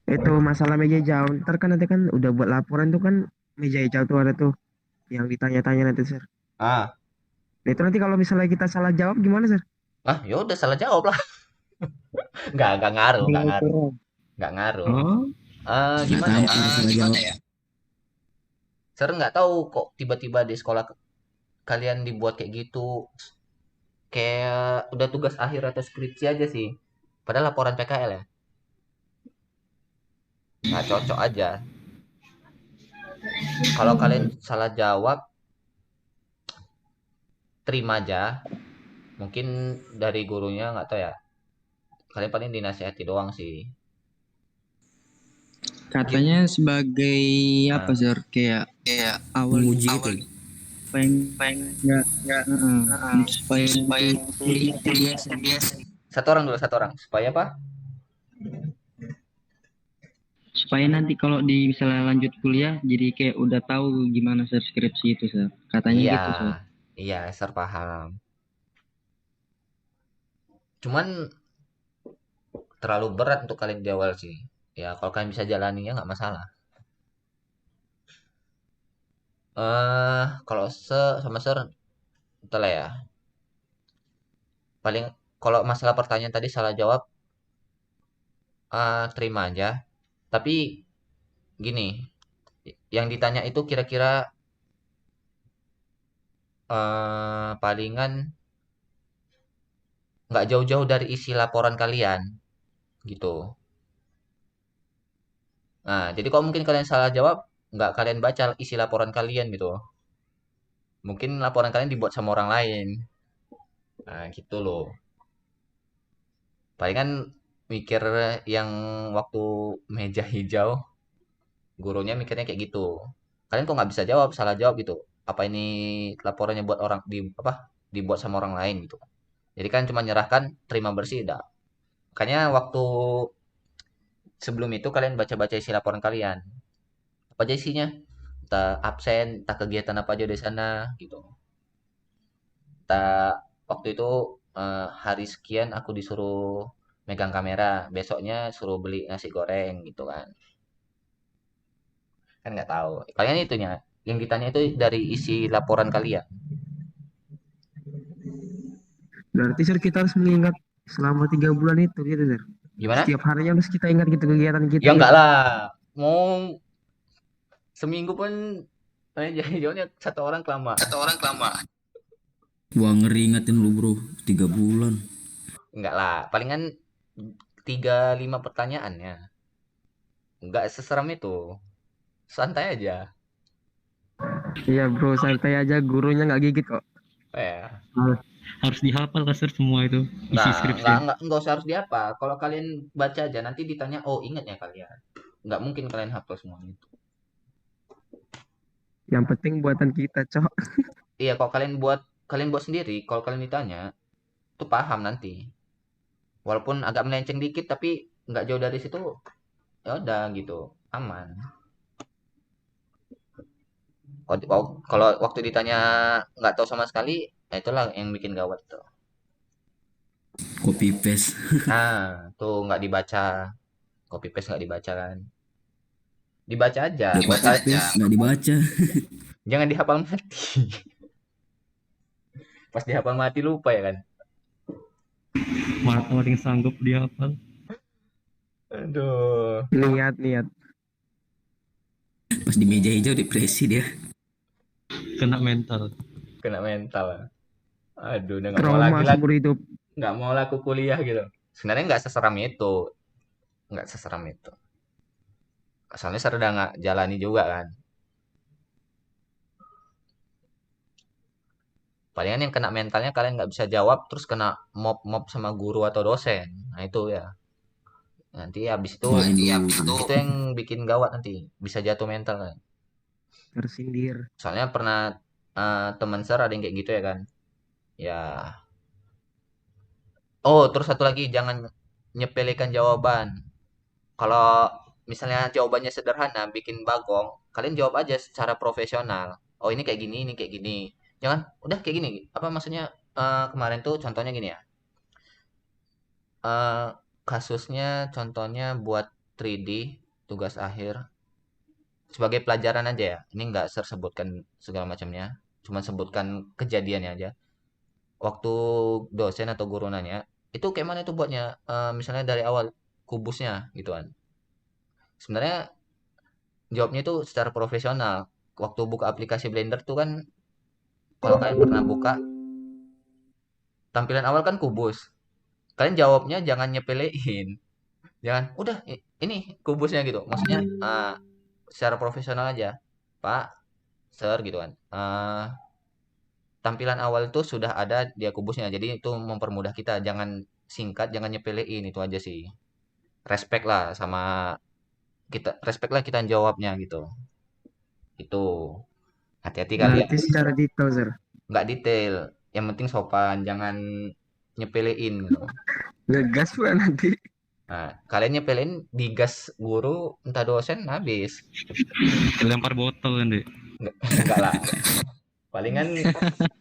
S4: Itu masalah meja hijau. Ntar kan nanti kan udah buat laporan tuh kan meja hijau tuh ada tuh yang ditanya-tanya nanti sir.
S1: Ah,
S4: Nah, itu nanti kalau misalnya kita salah jawab gimana sir?
S1: ya udah salah jawab lah. Nggak ngaruh, nggak ngaruh.
S4: Pelaporan.
S1: Nggak ngaruh.
S4: Oh,
S3: Nggak
S1: Gimana ya?
S3: tampar salah jawab.
S1: Saya nggak tahu kok tiba-tiba di sekolah kalian dibuat kayak gitu. Kayak udah tugas akhir atau skripsi aja sih. Padahal laporan PKL ya. Nggak cocok aja. Kalau kalian salah jawab, terima aja. Mungkin dari gurunya nggak tahu ya. Kalian paling dinasihati doang sih.
S5: Katanya sebagai apa
S1: Nah,
S5: sih kayak awal
S3: Menguji itu.
S5: pengen nggak supaya kuliah
S1: satu orang. Supaya apa?
S5: supaya nanti kalau di misalnya lanjut kuliah jadi kayak udah tahu gimana sir skripsi itu sir katanya
S1: Iya,
S5: gitu sir.
S1: iya, Ser paham. Cuman terlalu berat untuk kalian di awal sih. Ya, kalau kalian bisa jalani ya nggak masalah. Kalau sama Ser, entahlah lah ya. Paling kalau masalah pertanyaan tadi salah jawab, terima aja. Tapi gini, yang ditanya itu kira-kira palingan nggak jauh-jauh dari isi laporan kalian gitu. Nah, jadi kalau mungkin kalian salah jawab, nggak kalian baca isi laporan kalian gitu. Mungkin laporan kalian dibuat sama orang lain. Nah, gitu loh. Palingan mikir yang waktu meja hijau, gurunya mikirnya kayak gitu. Kalian kok nggak bisa jawab, salah jawab gitu. Apa ini laporannya buat orang di apa? Dibuat sama orang lain gitu. Jadi kan cuma nyerahkan terima bersih dah. Makanya waktu sebelum itu kalian baca-baca isi laporan kalian. Apa aja isinya? Entah absen, entah kegiatan apa aja di sana gitu. Entah waktu itu hari sekian aku disuruh megang kamera, besoknya suruh beli nasi goreng gitu kan. Kan nggak tahu. Kalian itunya yang ditanya itu dari isi laporan kalian.
S4: berarti sir kita harus mengingat selama 3 bulan itu gitu sir.
S1: Gimana?
S4: Setiap harinya harus kita ingat gitu kegiatan kita
S1: Ya
S4: gitu.
S1: enggak lah. Mau seminggu pun jauhnya satu orang kelamaan.
S3: Wah ngeri ingatin lu bro. 3 bulan.
S1: Enggak lah. Palingan 3 5 pertanyaannya. Enggak seseram itu. Santai aja.
S4: Iya bro, santai aja gurunya nggak gigit kok.
S1: Ya.
S5: Harus dihafal lah sir semua itu isi skripsi.
S1: Enggak usah harus diapa. Kalau kalian baca aja nanti ditanya, oh ingat ya kalian. Enggak mungkin kalian hafal semuanya itu.
S4: Yang penting buatan kita, cok.
S1: Iya, kalau kalian buat sendiri, kalau kalian ditanya, itu paham nanti. Walaupun agak melenceng dikit tapi nggak jauh dari situ, ya udah gitu, aman. Kalau waktu ditanya nggak tahu sama sekali, ya itulah yang bikin gawat tuh.
S3: Copy paste.
S1: Nah, tuh nggak dibaca, copy paste nggak dibaca kan. Dibaca aja,
S3: Udah copy paste nggak dibaca.
S1: jangan dihafal mati. Pas dihafal mati lupa ya kan.
S5: Mana yang sanggup dihafal.
S1: Aduh.
S4: Niat.
S3: Pas di meja hijau depresi dia.
S5: Kena mental.
S1: Kena mental. Aduh, udah
S4: Trauma seumur hidup.
S1: nggak mau laku kuliah gitu. Sebenarnya nggak seseram itu, nggak seseram itu. Soalnya saya udah nggak jalani juga kan. Palingan yang kena mentalnya kalian nggak bisa jawab, terus kena mob sama guru atau dosen. Nah itu ya. Nanti habis itu,
S3: Main
S1: itu yang bikin gawat nanti. Bisa jatuh mental kan.
S4: Tersindir.
S1: Soalnya pernah teman ser ada yang kayak gitu ya kan. Ya. Oh, terus satu lagi jangan nyepelekan jawaban. Kalau misalnya jawabannya sederhana, bikin bagong, kalian jawab aja secara profesional. Oh ini kayak gini, ini kayak gini. Jangan udah kayak gini. Apa maksudnya kemarin tuh contohnya gini ya. Eh, kasusnya contohnya buat 3D tugas akhir sebagai pelajaran aja ya. Ini nggak sebutkan segala macamnya, cuma sebutkan kejadiannya aja. Waktu dosen atau guru nanya, itu kayak mana itu buatnya? Misalnya dari awal kubusnya gitu kan. Sebenarnya jawabnya itu secara profesional. Waktu buka aplikasi Blender tuh kan, kalau kalian pernah buka, tampilan awal kan kubus. Kalian jawabnya jangan nyepelein. Jangan, udah ini kubusnya gitu. Maksudnya secara profesional aja. Pak, Sir gitu kan. Tampilan awal itu sudah ada dia kubusnya. Jadi itu mempermudah kita. Jangan singkat, jangan nyepelein itu aja sih. Respect lah sama kita, respect lah kita jawabnya gitu. Itu hati-hati kalian.
S4: Berarti secara detail, Sir.
S1: Nggak detail. Yang penting sopan, jangan nyepelein gitu.
S4: Ngegas pula nanti.
S1: Nah, kalian nyepelin digas guru entah dosen habis.
S5: Lempar botol kan deh.
S1: Enggak lah. Palingan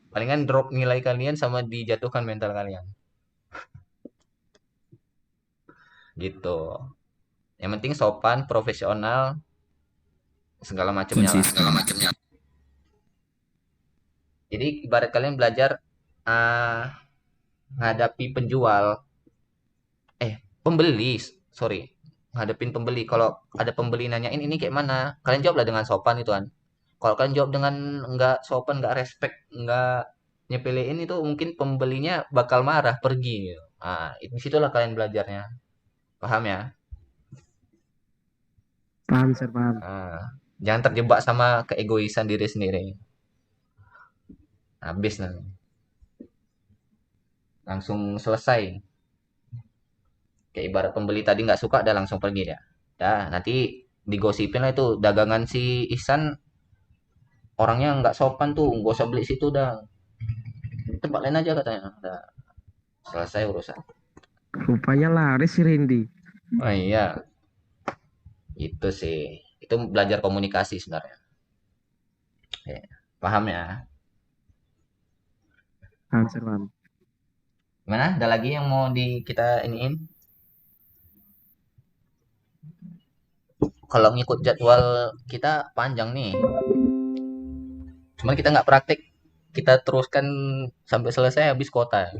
S1: palingan drop nilai kalian sama dijatuhkan mental kalian. Gitu. Yang penting sopan, profesional, segala macamnya lah.
S3: Konsisten.
S1: Jadi ibarat kalian belajar menghadapi penjual, pembeli, sorry, ngadepin pembeli. Kalau ada pembeli nanyain ini kayak mana, kalian jawablah dengan sopan itu kan. Kalau kalian jawab dengan nggak sopan, nggak respect, nggak nyepelein itu mungkin pembelinya bakal marah pergi gitu. Nah, disitulah kalian belajarnya. Paham ya?
S4: Paham, Sir, paham.
S1: Nah, jangan terjebak sama keegoisan diri sendiri. Habis nanti. Langsung selesai. Kayak ibarat pembeli tadi nggak suka, udah langsung pergi dia. Dah, nanti digosipin lah itu dagangan si Ihsan orangnya nggak sopan tuh, nggak usah beli situ dah. Tempat lain aja katanya. Udah selesai urusan.
S4: Rupanya laris si Randy.
S1: Oh iya, itu sih. Itu belajar komunikasi sebenarnya. Oke, paham ya?
S4: Paham, Sir, paham.
S1: Gimana? Ada lagi yang mau kita iniin? Kalau ngikut jadwal kita panjang nih. Cuman kita nggak praktek. Kita teruskan sampai selesai habis kuota.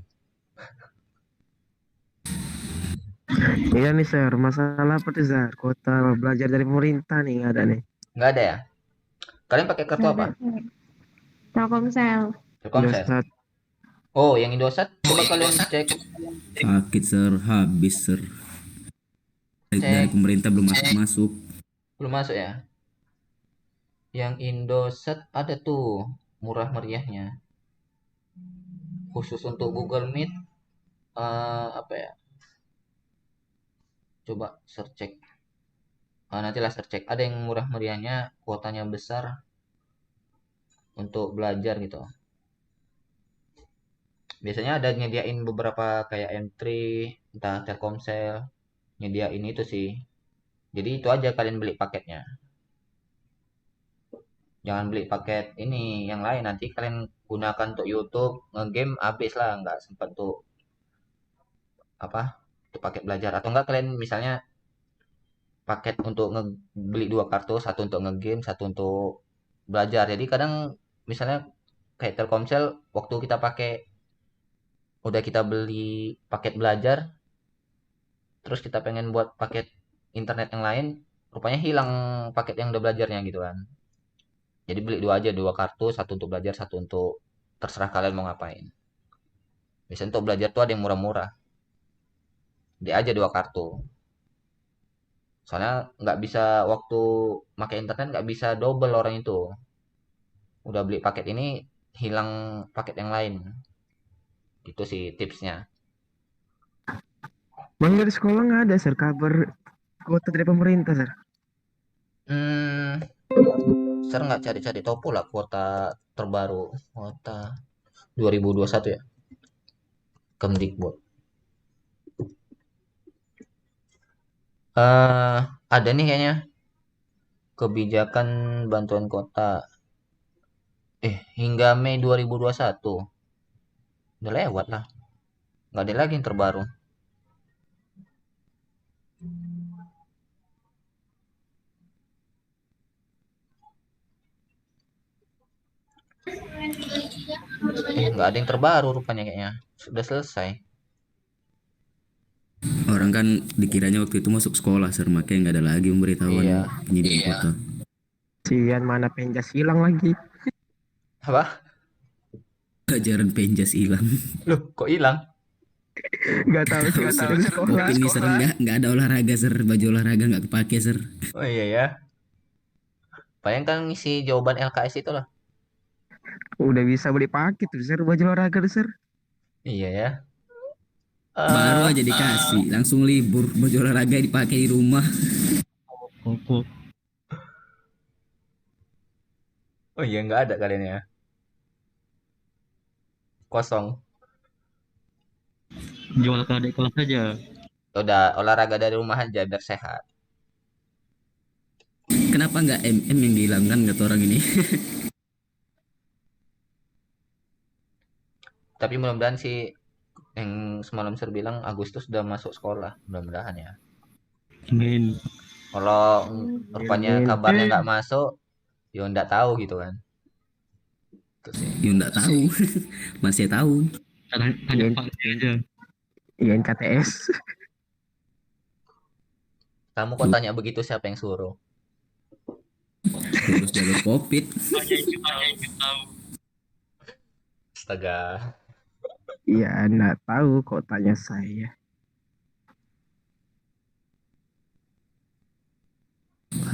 S4: Iya nih, Sir. Masalah apa tuh, Sir? Kota belajar dari pemerintah nih, nggak ada nih.
S1: Nggak ada ya? Kalian pakai kartu
S2: Nggak
S1: apa?
S2: ada, Sir. Telkomsel.
S1: Telkomsel.
S4: Indosat.
S1: Oh, yang Indosat. Coba kalian cek
S3: Sakit Sir, habis Sir. Dari
S1: cek
S3: pemerintah belum masuk.
S1: belum masuk ya. Yang Indosat ada tuh murah meriahnya. Khusus untuk Google Meet apa ya? Coba search cek. Nantilah search cek. Ada yang murah meriahnya, kuotanya besar untuk belajar gitu. Biasanya ada nyediain beberapa kayak M3, entah Telkomsel, nyediain itu sih. Jadi itu aja kalian beli paketnya. Jangan beli paket ini yang lain, nanti kalian gunakan untuk YouTube, ngegame habis lah, nggak sempat tuh apa? Untuk paket belajar atau enggak kalian misalnya paket untuk beli dua kartu, satu untuk ngegame, satu untuk belajar. Jadi kadang misalnya kayak Telkomsel waktu kita pakai udah kita beli paket belajar, terus kita pengen buat paket internet yang lain, rupanya hilang paket yang udah belajarnya gitu kan. Jadi beli dua aja, dua kartu, satu untuk belajar, satu untuk terserah kalian mau ngapain. Biasanya untuk belajar tuh ada yang murah-murah. Dia aja dua kartu. Soalnya nggak bisa waktu pakai internet nggak bisa double orang itu. Udah beli paket ini hilang paket yang lain. Itu sih tipsnya.
S4: Bang, dari sekolah nggak ada, Sir, kabar kota dari pemerintah, Sir.
S1: Hmm, Ser nggak cari-cari tahu pula kuota terbaru, kuota 2021 ya, Kemdikbud. Ada nih kayaknya kebijakan bantuan kota. Hingga Mei 2021. Udah lewat lah. Nggak ada lagi yang terbaru. Nggak ada yang terbaru rupanya kayaknya. Sudah selesai.
S3: Orang kan dikiranya waktu itu masuk sekolah, sir, makanya nggak ada lagi pemberitahuan
S1: Iya.
S3: penyediaan kuota.
S4: Sian mana penjas hilang lagi.
S1: Apa?
S3: Pelajaran penjas hilang.
S1: Loh, kok hilang?
S4: Gak tahu sih
S3: Sir,
S4: dari sekolah.
S3: ini sir nggak ada olahraga, sir, baju olahraga nggak kepake, sir.
S1: Oh iya ya. Bayangkan ngisi jawaban LKS itu lah.
S4: Udah bisa beli paket tuh sir baju olahraga tuh sir.
S1: Iya ya.
S3: Baru
S1: Eh,
S3: aja dikasih, langsung libur, baju olahraga dipakai di rumah.
S5: Kok
S1: oh iya nggak ada kalian ya. Kosong.
S5: jual ke adik kelas aja.
S1: Udah olahraga dari rumah aja biar sehat.
S3: Kenapa nggak MM yang dihilangkan kata orang ini?
S1: Tapi mudah-mudahan sih yang semalam Sir bilang Agustus udah masuk sekolah. Mudah-mudahan ya.
S5: Amin.
S1: Kalau rupanya
S4: Amin.
S1: kabarnya nggak masuk, ya nggak tahu gitu kan. Itu sih.
S3: Ya nggak tahu, masih tahu.
S5: Tanya Pak aja.
S4: INKTS.
S1: Kamu kok tanya begitu siapa yang suruh?
S3: Terus jalur COVID.
S1: Astaga.
S4: Iya enggak tahu kok tanya saya.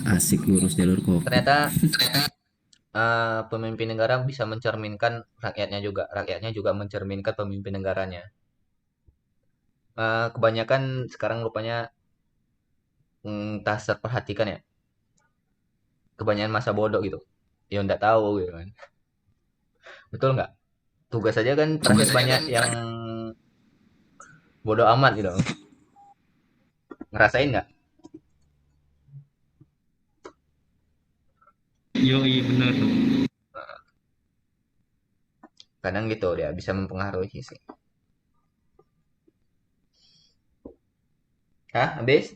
S3: Asik lurus jalur COVID.
S1: Ternyata pemimpin negara bisa mencerminkan rakyatnya juga. Rakyatnya juga mencerminkan pemimpin negaranya. Kebanyakan sekarang rupanya tak terperhatikan ya. Kebanyakan masa bodoh gitu. Ya nggak tahu gitu kan. Betul nggak? Tugas aja kan terakhir banyak yang bodoh amat gitu. Ngerasain nggak?
S5: Iya benar.
S1: Kadang gitu dia bisa mempengaruhi sih. Habis?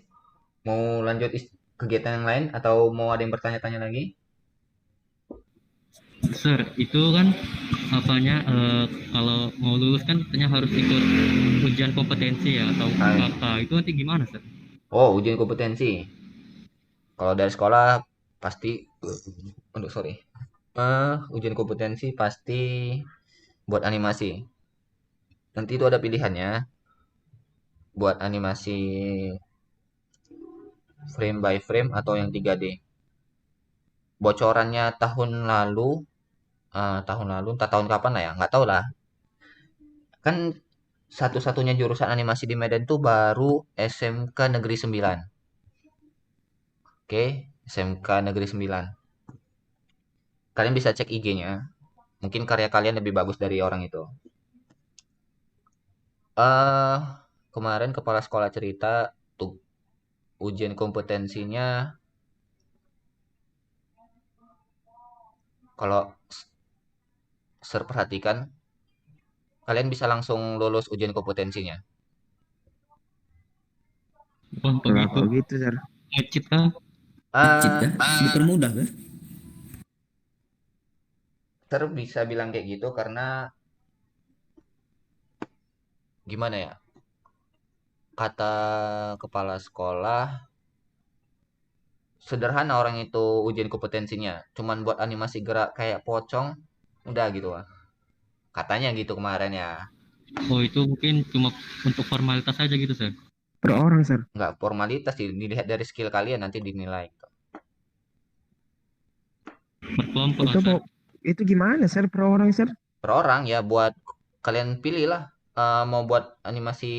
S1: Mau lanjut kegiatan yang lain atau mau ada yang bertanya-tanya lagi?
S5: Sir, itu kan apanya kalau mau lulus kan katanya harus ikut ujian kompetensi ya atau
S1: Ah,
S5: UKK. Itu nanti gimana, Sir?
S1: Oh, ujian kompetensi. Kalau dari sekolah pasti, untuk sorry. Ujian kompetensi pasti buat animasi. Nanti itu ada pilihannya buat animasi frame by frame atau yang 3D. Bocorannya entah tahun kapan lah ya, nggak tahu lah. Kan satu-satunya jurusan animasi di Medan tuh baru SMK Negeri 9. Oke, SMK Negeri 9. Kalian bisa cek IG-nya. Mungkin karya kalian lebih bagus dari orang itu. eh Kemarin kepala sekolah cerita tuh ujian kompetensinya kalau perhatikan kalian bisa langsung lulus ujian kompetensinya.
S5: Wah,
S4: Kalau
S5: begitu.
S4: gitu sir.
S5: Ngecit kah?
S3: Cit
S1: Eh
S3: kah? Dipermudah kah?
S1: bisa bilang kayak gitu karena gimana ya? Kata kepala sekolah sederhana orang itu ujian kompetensinya. Cuman buat animasi gerak kayak pocong udah gitu lah. Katanya gitu kemarin ya.
S5: Oh, itu mungkin cuma untuk formalitas aja gitu, Sir.
S4: Per orang sir.
S1: Nggak formalitas sih, dilihat dari skill kalian nanti dinilai.
S5: Berkelompok lah,
S4: Itu
S5: Sir.
S4: mau itu gimana sir per orang sir?
S1: Per orang ya buat kalian pilih lah mau buat animasi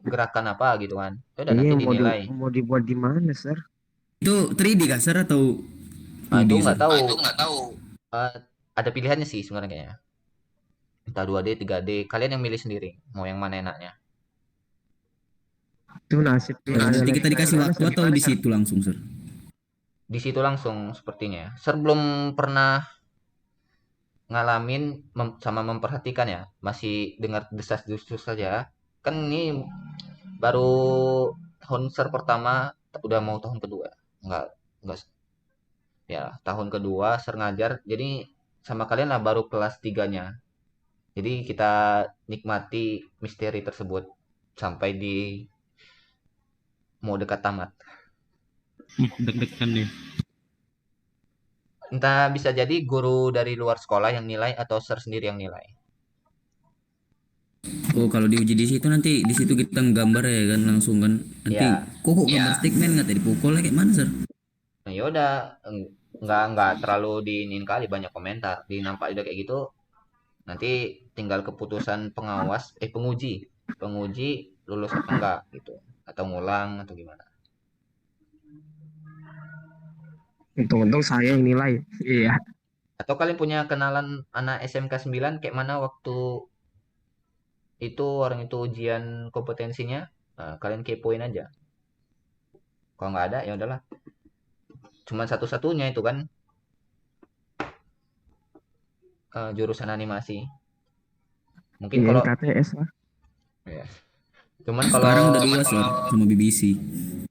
S1: gerakan apa gitu kan. Ya udah nanti
S4: Iya
S1: dinilai.
S4: mau dibuat di mana sir?
S3: Itu 3D kah, sir, atau
S1: Itu
S3: 2D,
S1: nggak
S3: sir?
S1: tahu. Eh, ada pilihannya sih sebenarnya kayaknya. Entah 2D, 3D, kalian yang milih sendiri mau yang mana enaknya.
S4: Itu nasib yang ada
S3: Nanti
S4: lagi
S3: kita dikasih
S4: gimana
S3: waktu
S4: sir?
S3: atau
S4: Gimana
S3: di
S4: sir?
S3: situ langsung, Sir?
S1: Di situ langsung sepertinya. Ser belum pernah ngalamin sama memperhatikan ya. Masih dengar desas-desus saja. Kan ini baru tahun ser pertama, udah mau tahun kedua. Enggak ya, tahun kedua ser ngajar. Jadi sama kalian lah baru kelas tiganya. Jadi kita nikmati misteri tersebut sampai di mau dekat tamat.
S5: Deg-degan nih.
S1: Entah bisa jadi guru dari luar sekolah yang nilai atau ser sendiri yang nilai.
S3: Oh, kalau diuji di situ nanti di situ kita nggambar ya kan langsung kan. Nanti
S1: Ya,
S3: kok gambar stickman nggak tadi pukul kayak mana, Sir?
S1: nah yaudah, nggak terlalu diinin kali banyak komentar. Di nampak udah kayak gitu, nanti tinggal keputusan pengawas, penguji lulus apa enggak gitu, atau ngulang atau gimana.
S4: Untung-untung saya yang nilai. Iya.
S1: Atau kalian punya kenalan anak SMK 9 kayak mana waktu itu orang itu ujian kompetensinya, nah, kalian kepoin aja. Kalau nggak ada ya udahlah. Cuman satu-satunya itu kan jurusan animasi. Mungkin
S4: Iya
S1: kalau
S4: NKTS lah.
S1: ya. Cuman
S3: Sekarang udah
S1: kalau
S3: dua, Sir, sama BBC.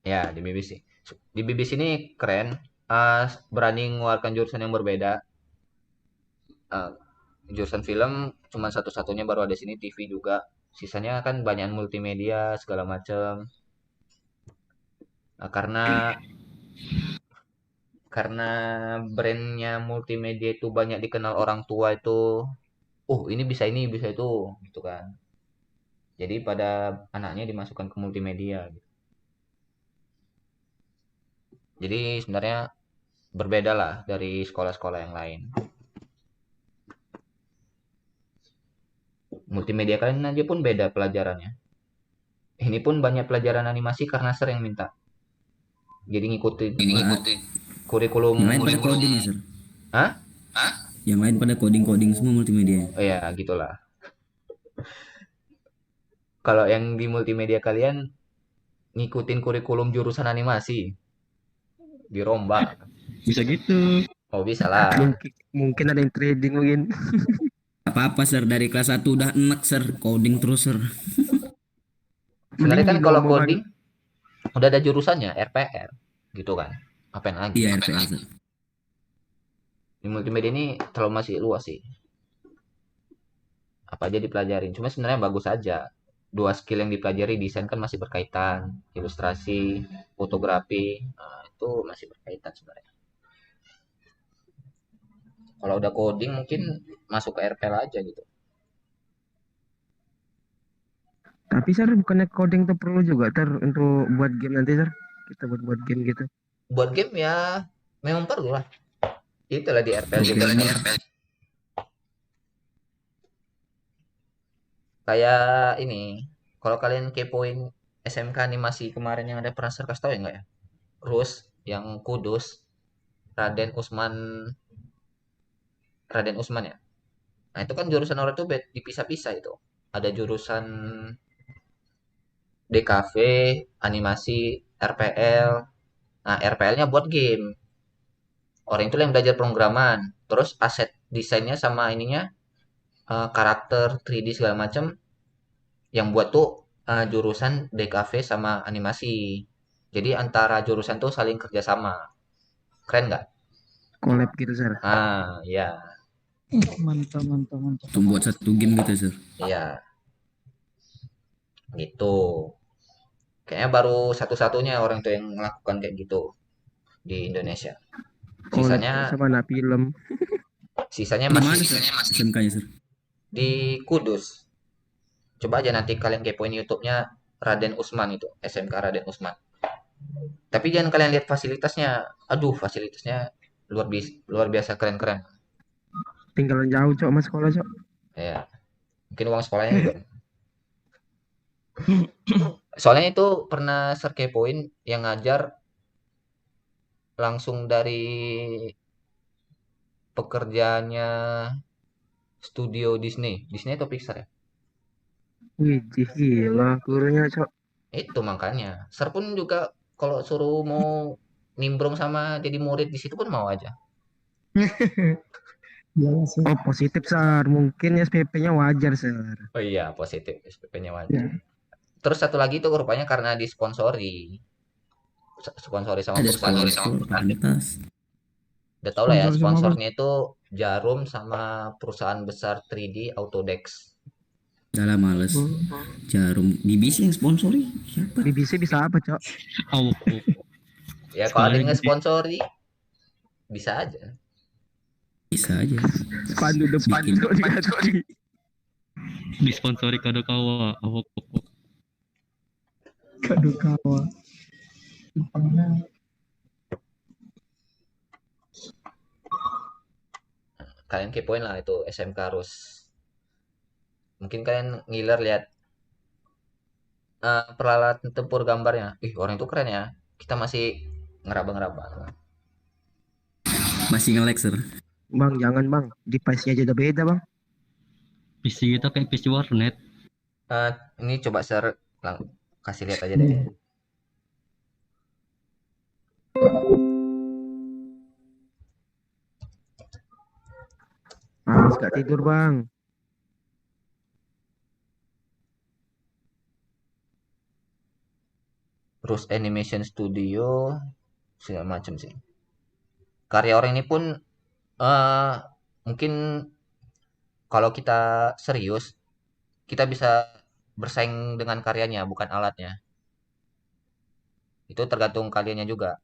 S1: ya di BBC. Di BBC ini keren, berani mengeluarkan jurusan yang berbeda. Eh, jurusan film cuman satu-satunya baru ada sini, TV juga. Sisanya kan banyak multimedia segala macam. Nah, karena brandnya multimedia itu banyak dikenal orang tua itu, oh ini bisa itu, gitu kan. Jadi pada anaknya dimasukkan ke multimedia, gitu. Jadi sebenarnya berbeda lah dari sekolah-sekolah yang lain. Multimedia kalian aja pun beda pelajarannya. Ini pun banyak pelajaran animasi karena sering minta. Jadi ngikutin kurikulum.
S3: Yang lain pada coding ya, Sir?
S1: Hah?
S3: Yang lain pada coding-coding semua multimedia.
S1: Oh ya, gitulah. Kalau yang di multimedia kalian ngikutin kurikulum jurusan animasi, dirombak.
S5: Bisa gitu.
S1: Oh, bisa lah.
S4: Mungkin ada yang trading mungkin.
S3: Apa-apa, Sir, dari kelas 1 udah enak, Sir, coding terus, Sir.
S1: Sebenarnya
S4: Mending
S1: kan kalau
S4: dirombongan.
S1: coding udah ada jurusannya RPR, gitu kan. Apain lagi?
S3: Iya, RPL, Sir.
S1: Di multimedia ini terlalu masih luas sih. Apa aja dipelajarin. Cuma sebenarnya bagus aja. Dua skill yang dipelajari, desain kan masih berkaitan, ilustrasi, fotografi, nah, itu masih berkaitan sebenarnya. Kalau udah coding mungkin masuk ke RPL aja gitu.
S4: Tapi sir bukannya coding tuh perlu juga untuk buat game nanti sir? Kita buat game gitu.
S1: Buat game ya memang perlu lah. Itulah di RPL juga.
S3: Programmer.
S1: Kayak ini, kalau kalian kepoin SMK animasi kemarin yang ada pernah kasih tahu ya nggak ya? Rus yang Kudus, Raden Usman, Raden Usman ya. Nah itu kan jurusan orang itu dipisah-pisah itu. Ada jurusan DKV, animasi, RPL. Nah RPL-nya buat game. Orang itu yang belajar pemrograman. Terus aset desainnya sama ininya karakter 3D segala macam yang buat tuh jurusan DKV sama animasi. Jadi antara jurusan tuh saling kerjasama. Keren nggak?
S4: Collab gitu sir.
S1: Ya,
S5: Mantap, mantap, mantap.
S3: Untuk buat satu game gitu, Sir.
S1: iya, gitu. Kayaknya baru satu-satunya orang tuh yang melakukan kayak gitu di Indonesia.
S4: Collab
S1: Sisanya,
S4: sama anak film.
S1: sisanya
S3: Di
S1: masih
S3: mana, Sir? SMK-nya, Sir?
S1: di Kudus. Coba aja nanti kalian kepoin YouTube-nya Raden Usman itu, SMK Raden Usman. Tapi jangan kalian lihat fasilitasnya. Aduh, fasilitasnya luar biasa keren-keren.
S4: Tinggalan jauh cok mas sekolah cok.
S1: Ya, mungkin uang sekolahnya juga. Soalnya itu pernah kepoin yang ngajar langsung dari pekerjaannya studio Disney. Disney atau Pixar ya?
S4: Wih gila gurunya cok.
S1: Itu makanya. Ser pun juga kalau suruh mau nimbrung sama jadi murid di situ pun mau aja.
S6: Iya sih.
S4: Oh positif Sar, mungkin SPP-nya wajar Sar.
S1: Oh iya, positif SPP-nya
S6: Ya.
S1: wajar. Terus satu lagi itu rupanya karena disponsori. Sponsori sama
S3: Ada
S1: perusahaan.
S3: sponsor, pantas.
S1: Udah tau lah ya,
S6: Sponsor semua, Bang.
S1: sponsornya itu Jarum sama perusahaan besar 3D Autodex.
S3: Dalam males. Jarum. BBC yang sponsori. Siapa?
S4: BBC bisa apa Cok?
S5: Oh,
S1: Ya kalau ada yang
S5: Sekali.
S1: nge-sponsori bisa aja.
S3: Bisa aja.
S4: Spanduk depan
S3: Bikin.
S4: Cok diganti.
S5: disponsori Kadokawa. Oh,
S6: Kadokawa.
S1: Kalian kepoin lah itu SMK Rus. Mungkin kalian ngiler lihat peralatan tempur gambarnya. Ih, orang itu keren ya. Kita masih ngeraba-ngeraba.
S3: Masih nge-lag, Sir.
S4: Bang jangan bang, device-nya aja udah beda bang.
S5: PC kita kayak PC warnet.
S1: Ini coba share, kasih lihat aja deh.
S4: Habis gak tidur bang.
S1: Terus Animation Studio segala macam sih. Karya orang ini pun mungkin kalau kita serius, kita bisa bersaing dengan karyanya, bukan alatnya. Itu tergantung kaliannya juga.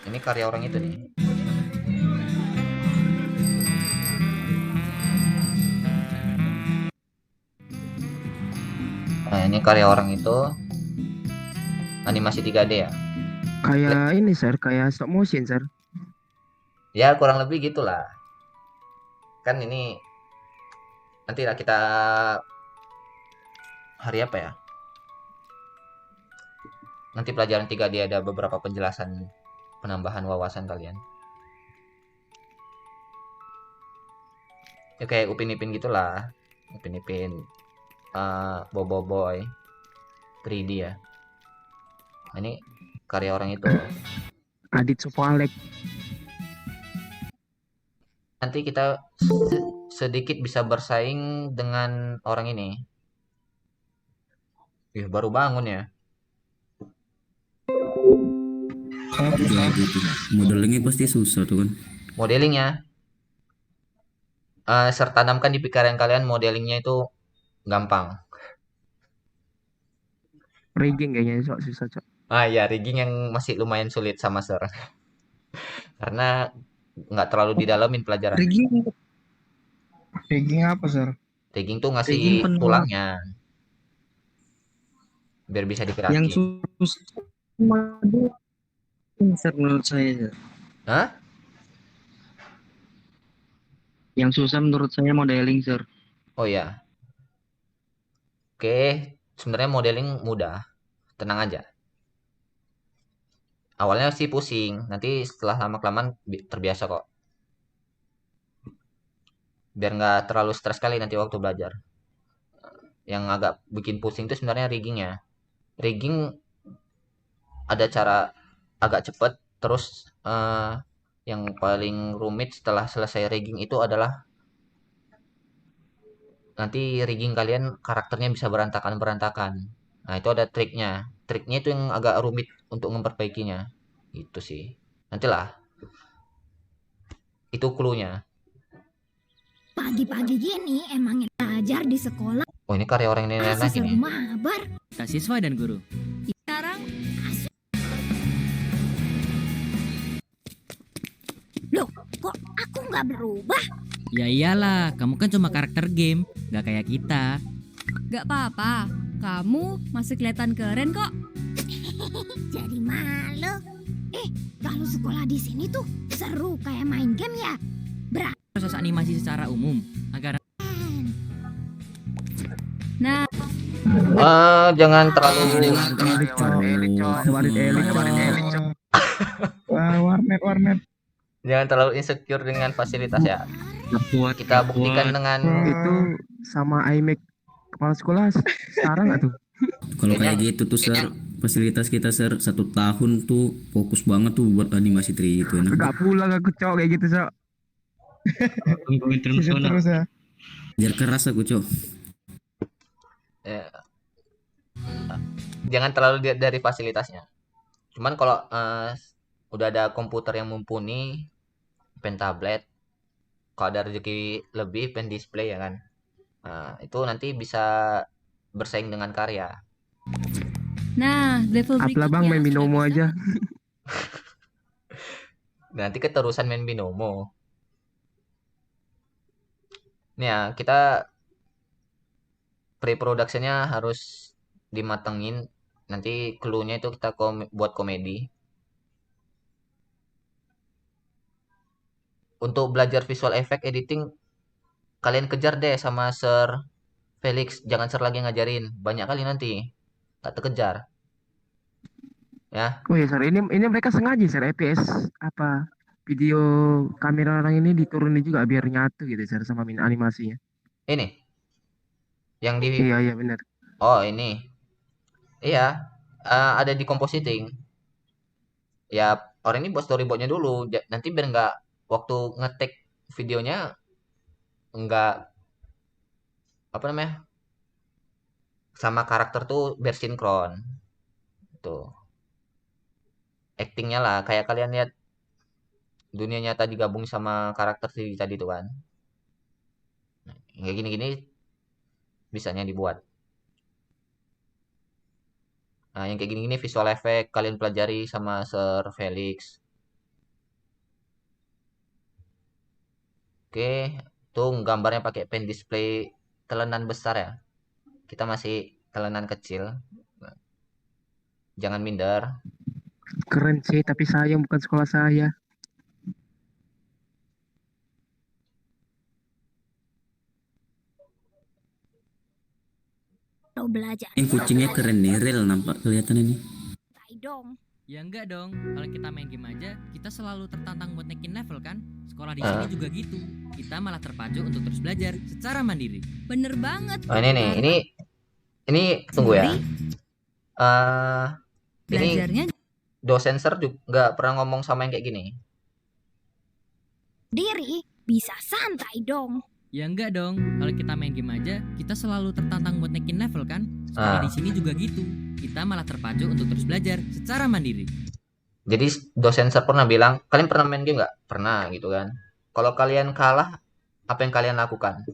S1: Ini karya orang itu nih. Nah, ini karya orang itu animasi 3D ya.
S4: Kayak ini Sir, kayak stop motion Sir.
S1: Ya, kurang lebih gitulah. Kan ini nanti lah kita hari apa ya? Nanti pelajaran 3D ada beberapa penjelasan penambahan wawasan kalian. Ya kayak Upin Ipin gitulah. Upin Ipin, Bobo Boy, 3D ya. Nah, ini karya orang itu.
S4: Adit Supalek.
S1: Nanti kita sedikit bisa bersaing dengan orang ini. Baru bangun ya.
S3: Ya, gitu. Modelingnya pasti susah tuh kan.
S1: Modelingnya, serta tanamkan di pikiran kalian modelingnya itu gampang.
S4: Rigging kayaknya Cok, susah Cok.
S1: Ya, rigging yang masih lumayan sulit sama Sir. Karena nggak terlalu didalamin pelajaran.
S6: Rigging apa, Sir?
S1: Rigging tuh ngasih
S6: Rigging penuh.
S1: tulangnya. Biar bisa diperakin.
S6: Yang susah Sir, menurut saya. Sir.
S1: Hah?
S5: Yang susah menurut saya modeling, Sir.
S1: Oh ya. Oke, sebenarnya modeling mudah. Tenang aja. Awalnya sih pusing, nanti setelah lama-kelamaan terbiasa kok. Biar nggak terlalu stres kali nanti waktu belajar. Yang agak bikin pusing itu sebenarnya riggingnya. Rigging ada cara agak cepet, terus yang paling rumit setelah selesai rigging itu adalah nanti rigging kalian karakternya bisa berantakan-berantakan. Nah, itu ada triknya. Triknya itu yang agak rumit untuk memperbaikinya. Itu sih. Nantilah. Itu clue-nya.
S7: Pagi-pagi gini emangnya belajar di sekolah
S1: Oh, ini karya orang ini enak
S7: seru
S1: ini.
S7: mabar.
S8: Siswa dan guru.
S7: Sekarang loh, kok aku nggak berubah?
S8: Ya iyalah, kamu kan cuma karakter game, gak kayak kita.
S9: Gak apa-apa, kamu masih kelihatan keren kok.
S7: Jadi malu. Kalau sekolah di sini tuh seru kayak main game ya.
S8: Proses animasi secara umum agar
S9: Nah,
S1: Jangan terlalu
S4: Elit Cok. Warit elit Cok.
S6: Wah, warnet.
S1: jangan terlalu insecure dengan fasilitas ya. Kita buktikan dengan
S4: Itu sama iMac kepala sekolah setara nggak tuh?
S3: Kalau
S1: Kayaknya-
S3: kayak gitu tuh Sir, fasilitas kita Sir 1 tahun tuh fokus banget tuh buat animasi 3D itu enak.
S4: Gak pulang aku cok kayak gitu cok.
S5: Tunggu
S6: Season
S5: internasional.
S6: terus ya.
S3: Biar keras aku Cok.
S1: Ya, jangan terlalu lihat dari fasilitasnya. Cuman kalau udah ada komputer yang mumpuni, pen tablet, kalau ada rezeki lebih pen display ya kan. Nah, itu nanti bisa bersaing dengan karya.
S9: Nah, level
S4: Apalah bang main
S9: berikutnya sudah
S4: binomo
S9: bisa
S4: aja.
S1: Nanti keterusan main binomo. Nih ya, kita pre-productionnya harus dimatengin. Nanti clue-nya itu kita buat komedi. Untuk belajar visual effect editing, kalian kejar deh sama Sir Felix. Jangan Sir lagi ngajarin. Banyak kali nanti. Gak terkejar. Ya,
S4: Oh ya sir, ini mereka sengaja sir FPS apa video kamera orang ini diturunin juga biar nyatu gitu sir sama animasinya.
S1: ini. Yang di...
S4: Iya benar.
S1: Oh, ini. Iya, ada di compositing. Ya, orang ini buat storyboardnya dulu. Nanti biar nggak waktu ngetek videonya nggak apa namanya sama karakter tuh biar sinkron. Tuh, actingnya lah kayak kalian lihat dunia nyata digabung sama karakter tadi tuh kan. Kayak gini-gini bisanya dibuat. Nah, yang kayak gini-gini visual effect kalian pelajari sama Sir Felix. Oke, tuh gambarnya pakai pen display telenan besar ya. Kita masih telenan kecil. Jangan minder.
S4: Keren sih tapi sayang bukan sekolah saya.
S7: Lo belajar.
S3: Ini kucingnya keren nih, real nampak kelihatan ini.
S7: Tai dong.
S8: Ya enggak dong, kalau kita main game aja, kita selalu tertantang buat naikin level kan? Sekolah di sini juga gitu. Kita malah terpacu untuk terus belajar secara mandiri.
S9: bener banget.
S1: Oh, ini nih, ini tunggu ya.
S9: Sendiri,
S1: Ini
S9: belajarnya
S1: dosen Sir juga nggak pernah ngomong sama yang kayak gini.
S7: Diri bisa santai dong.
S8: Ya enggak dong, kalau kita main game aja, kita selalu tertantang buat naikin level kan? Sekolah di sini juga gitu. Kita malah terpacu untuk terus belajar secara mandiri.
S1: Jadi dosen Sir pernah bilang, kalian pernah main game nggak? Pernah gitu kan. Kalau kalian kalah, apa yang kalian lakukan?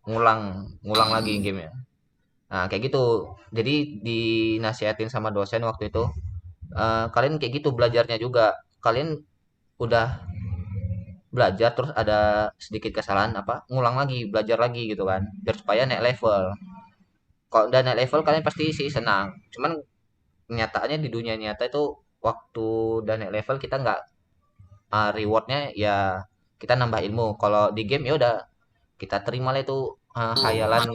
S1: Ngulang lagi gamenya. Nah, kayak gitu. Jadi dinasihatin sama dosen waktu itu. Kalian kayak gitu belajarnya juga. Kalian udah belajar terus ada sedikit kesalahan apa? Ngulang lagi, belajar lagi gitu kan. Biar supaya naik level. Kalau udah naik level kalian pasti sih senang. Cuman kenyataannya di dunia nyata itu waktu udah naik level kita nggak rewardnya ya kita nambah ilmu. Kalau di game ya udah kita terima lah itu khayalan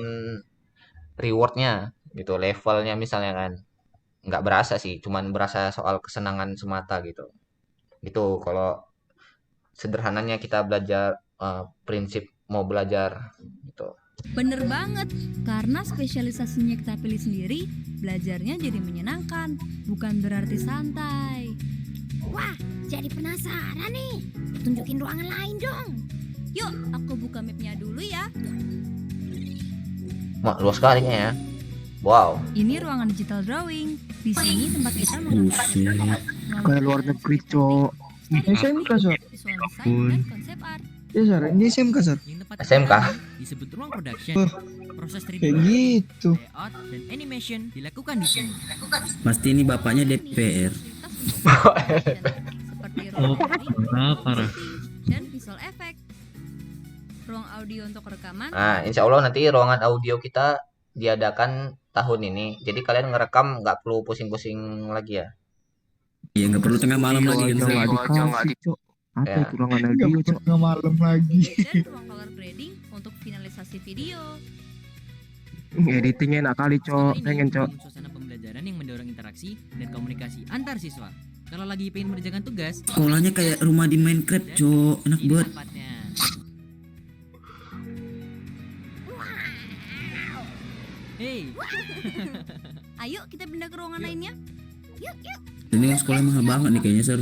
S1: rewardnya gitu levelnya misalnya kan nggak berasa sih cuman berasa soal kesenangan semata gitu gitu kalau sederhananya kita belajar prinsip mau belajar gitu.
S9: bener banget. Karena spesialisasinya kita pilih sendiri, belajarnya jadi menyenangkan, bukan berarti santai.
S7: Wah, jadi penasaran nih. Tunjukin ruangan lain dong.
S9: Yuk, aku buka mapnya dulu ya.
S1: Wah, luas sekali kayaknya. Wow.
S9: Ini ruangan digital drawing. Di sini tempat kita mengembangkan
S3: Buset.
S4: Kayak luar negeri cok.
S6: SMK sir.
S9: visual design dan konsep art.
S6: Ya sir, ini SMK sir.
S8: Yang tempat
S1: SMK.
S8: sekarang disebut ruang production. Proses 3D
S6: Kayak gitu.
S8: layout dan animation dilakukan di sini.
S3: Pasti ini bapaknya DPR.
S9: Seperti
S5: Oh,
S9: ruang drawing,
S5: parah, parah.
S9: dan visual effect. Ruang audio untuk rekaman.
S1: Nah, insya Allah nanti ruangan audio kita diadakan tahun ini. Jadi kalian ngerekam nggak perlu pusing-pusing lagi ya.
S3: Ya nggak perlu tengah malam lagi kan. Sir.
S4: Nggak dikasih cok. Apa
S1: Ya.
S4: itu ruangan
S6: Gak
S4: audio cok?
S6: pernah malam lagi.
S9: Dan ruang color grading untuk finalisasi video.
S4: Editingnya enak kali cok.
S8: Sekolah ini
S4: Pengen cok.
S8: membangun suasana pembelajaran yang mendorong interaksi dan komunikasi antar siswa. Kalau lagi pengen mengerjakan tugas,
S3: Sekolahnya kayak rumah di Minecraft Cok. Enak
S8: ini
S3: banget.
S8: tempatnya. Hey,
S9: Ayo kita pindah ke ruangan lainnya.
S7: Yuk, yuk.
S3: Ini kan sekolah mahal banget nih kayaknya Sir.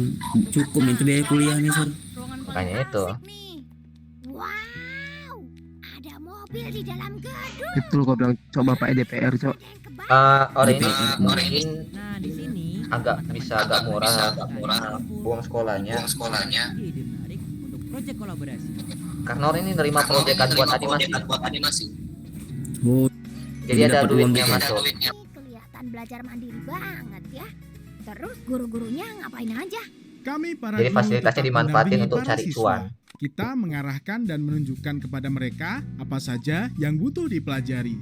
S3: Cukup nih itu biaya kuliah nih Sir.
S9: Ruangan paling
S1: Makanya itu.
S9: asik nih.
S7: Wow, ada mobil di dalam gedung.
S4: Betul kau bilang, coba Pak DPR, Cok.
S7: Ada yang kebalik.
S1: Orang ini
S3: DPR.
S1: mungkin
S8: Nah, di sini
S1: agak bisa agak murah uang sekolahnya
S8: ide menarik untuk proyek kolaborasi.
S1: karena orang ini nerima proyekan buat animasi.
S3: Oh,
S1: Jadi
S3: Ini
S1: ada
S3: dapat uang
S1: duitnya
S3: gitu.
S1: masuk.
S7: Ini kelihatan belajar mandiri banget ya. Terus guru-gurunya ngapain aja?
S10: Kami para
S1: Jadi
S10: guru
S1: fasilitasnya
S10: tetap
S1: dimanfaatin
S10: mendampingi
S1: untuk
S10: para
S1: cari
S10: siswa.
S1: cuan.
S10: Kita mengarahkan dan menunjukkan kepada mereka apa saja yang butuh dipelajari.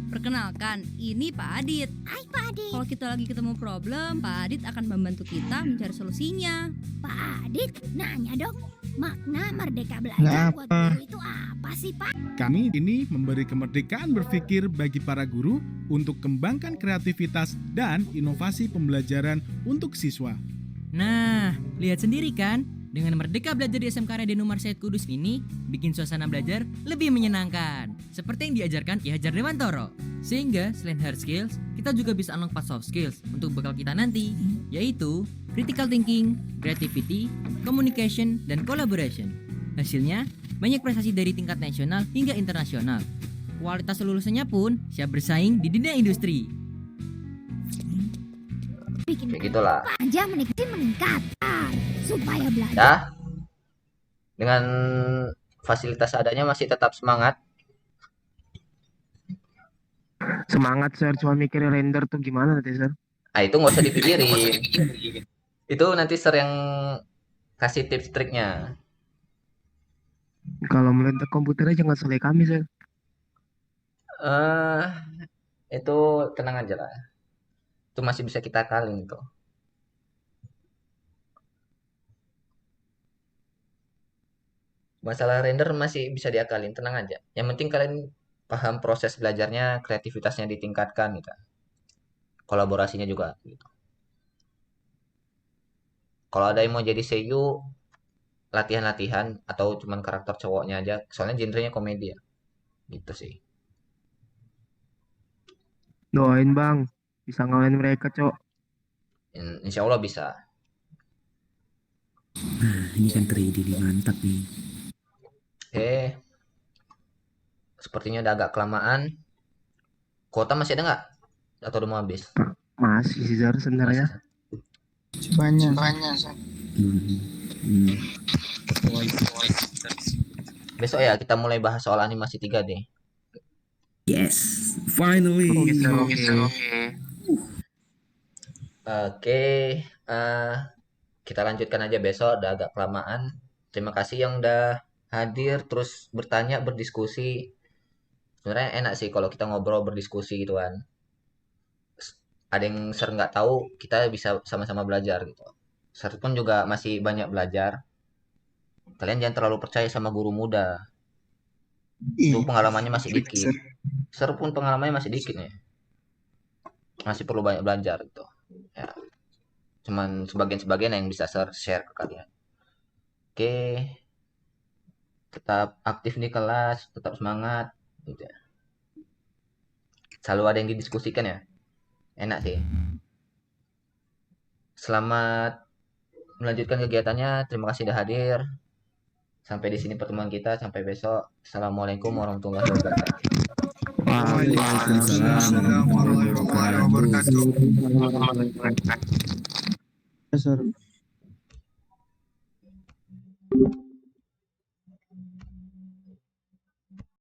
S9: Perkenalkan, ini Pak Adit.
S7: Hai Pak Adit.
S9: Kalau kita lagi ketemu problem, Pak Adit akan membantu kita mencari solusinya.
S7: Pak Adit nanya dong, makna merdeka
S6: Nggak
S7: belajar buat
S6: apa.
S7: guru itu apa sih Pak?
S10: Kami ini memberi kemerdekaan berpikir bagi para guru untuk kembangkan kreativitas dan inovasi pembelajaran untuk siswa.
S8: Nah, lihat sendiri kan, dengan Merdeka Belajar di SMK Raden Umar Said Kudus ini bikin suasana belajar lebih menyenangkan, seperti yang diajarkan Ki Hajar Dewantoro. Sehingga selain hard skills, kita juga bisa unlock 4 soft skills untuk bekal kita nanti, yaitu critical thinking, creativity, communication, dan collaboration. Hasilnya, banyak prestasi dari tingkat nasional hingga internasional. Kualitas lulusannya pun siap bersaing di dunia industri.
S7: Bikin
S1: Kayak gitulah.
S7: aja meningkatkan supaya belajar.
S1: Ya. Dengan fasilitas adanya masih tetap semangat.
S4: Semangat, Sir. Cuma mikirin render tuh gimana nanti, Sir.
S1: Ah, itu nggak usah dipikirin. Itu nanti Sir yang kasih tips triknya.
S4: Kalau melintas komputernya jangan salih kami, Sir.
S1: Eh, itu tenang aja lah. Itu masih bisa kita akalin tuh. Masalah render masih bisa diakalin, tenang aja. Yang penting kalian paham proses belajarnya, kreativitasnya ditingkatkan gitu. Kolaborasinya juga gitu. Kalau ada yang mau jadi seiyu, latihan-latihan atau cuman karakter cowoknya aja, soalnya genrenya komedi ya. Gitu sih.
S4: Doain, Bang. Bisa ngalahin mereka, Cok.
S1: Insya Allah bisa.
S3: nah ini kan 3D nih, mantap nih.
S1: Oke. Sepertinya udah agak kelamaan. Kuota masih ada nggak? Atau udah mau habis?
S4: Masih sih, Sir, sebenarnya.
S1: Masih.
S6: Banyak.
S3: Hmm. Hmm.
S1: Besok ya kita mulai bahas soal animasi 3D.
S3: Yes, finally.
S4: Oke, Sir, oke.
S1: Oke, kita lanjutkan aja besok. Udah agak kelamaan. Terima kasih yang udah hadir, terus bertanya, berdiskusi. Sebenarnya enak sih kalau kita ngobrol berdiskusi gitu kan. Ada yang Sir nggak tahu, kita bisa sama-sama belajar gitu. Sir pun juga masih banyak belajar. Kalian jangan terlalu percaya sama guru muda. Itu pengalamannya masih dikit. Sir pun pengalamannya masih dikit nih. Masih perlu banyak belajar gitu. Ya. Cuman sebagian-sebagian yang bisa Sir share ke kalian. Oke. Tetap aktif di kelas, tetap semangat gitu ya. Selalu ada yang didiskusikan ya. Enak sih. Selamat melanjutkan kegiatannya. Terima kasih sudah hadir. Sampai di sini pertemuan kita. Sampai besok. Assalamualaikum warahmatullahi wabarakatuh.
S3: Waalaikumsalam warahmatullahi wabarakatuh.
S6: Sir.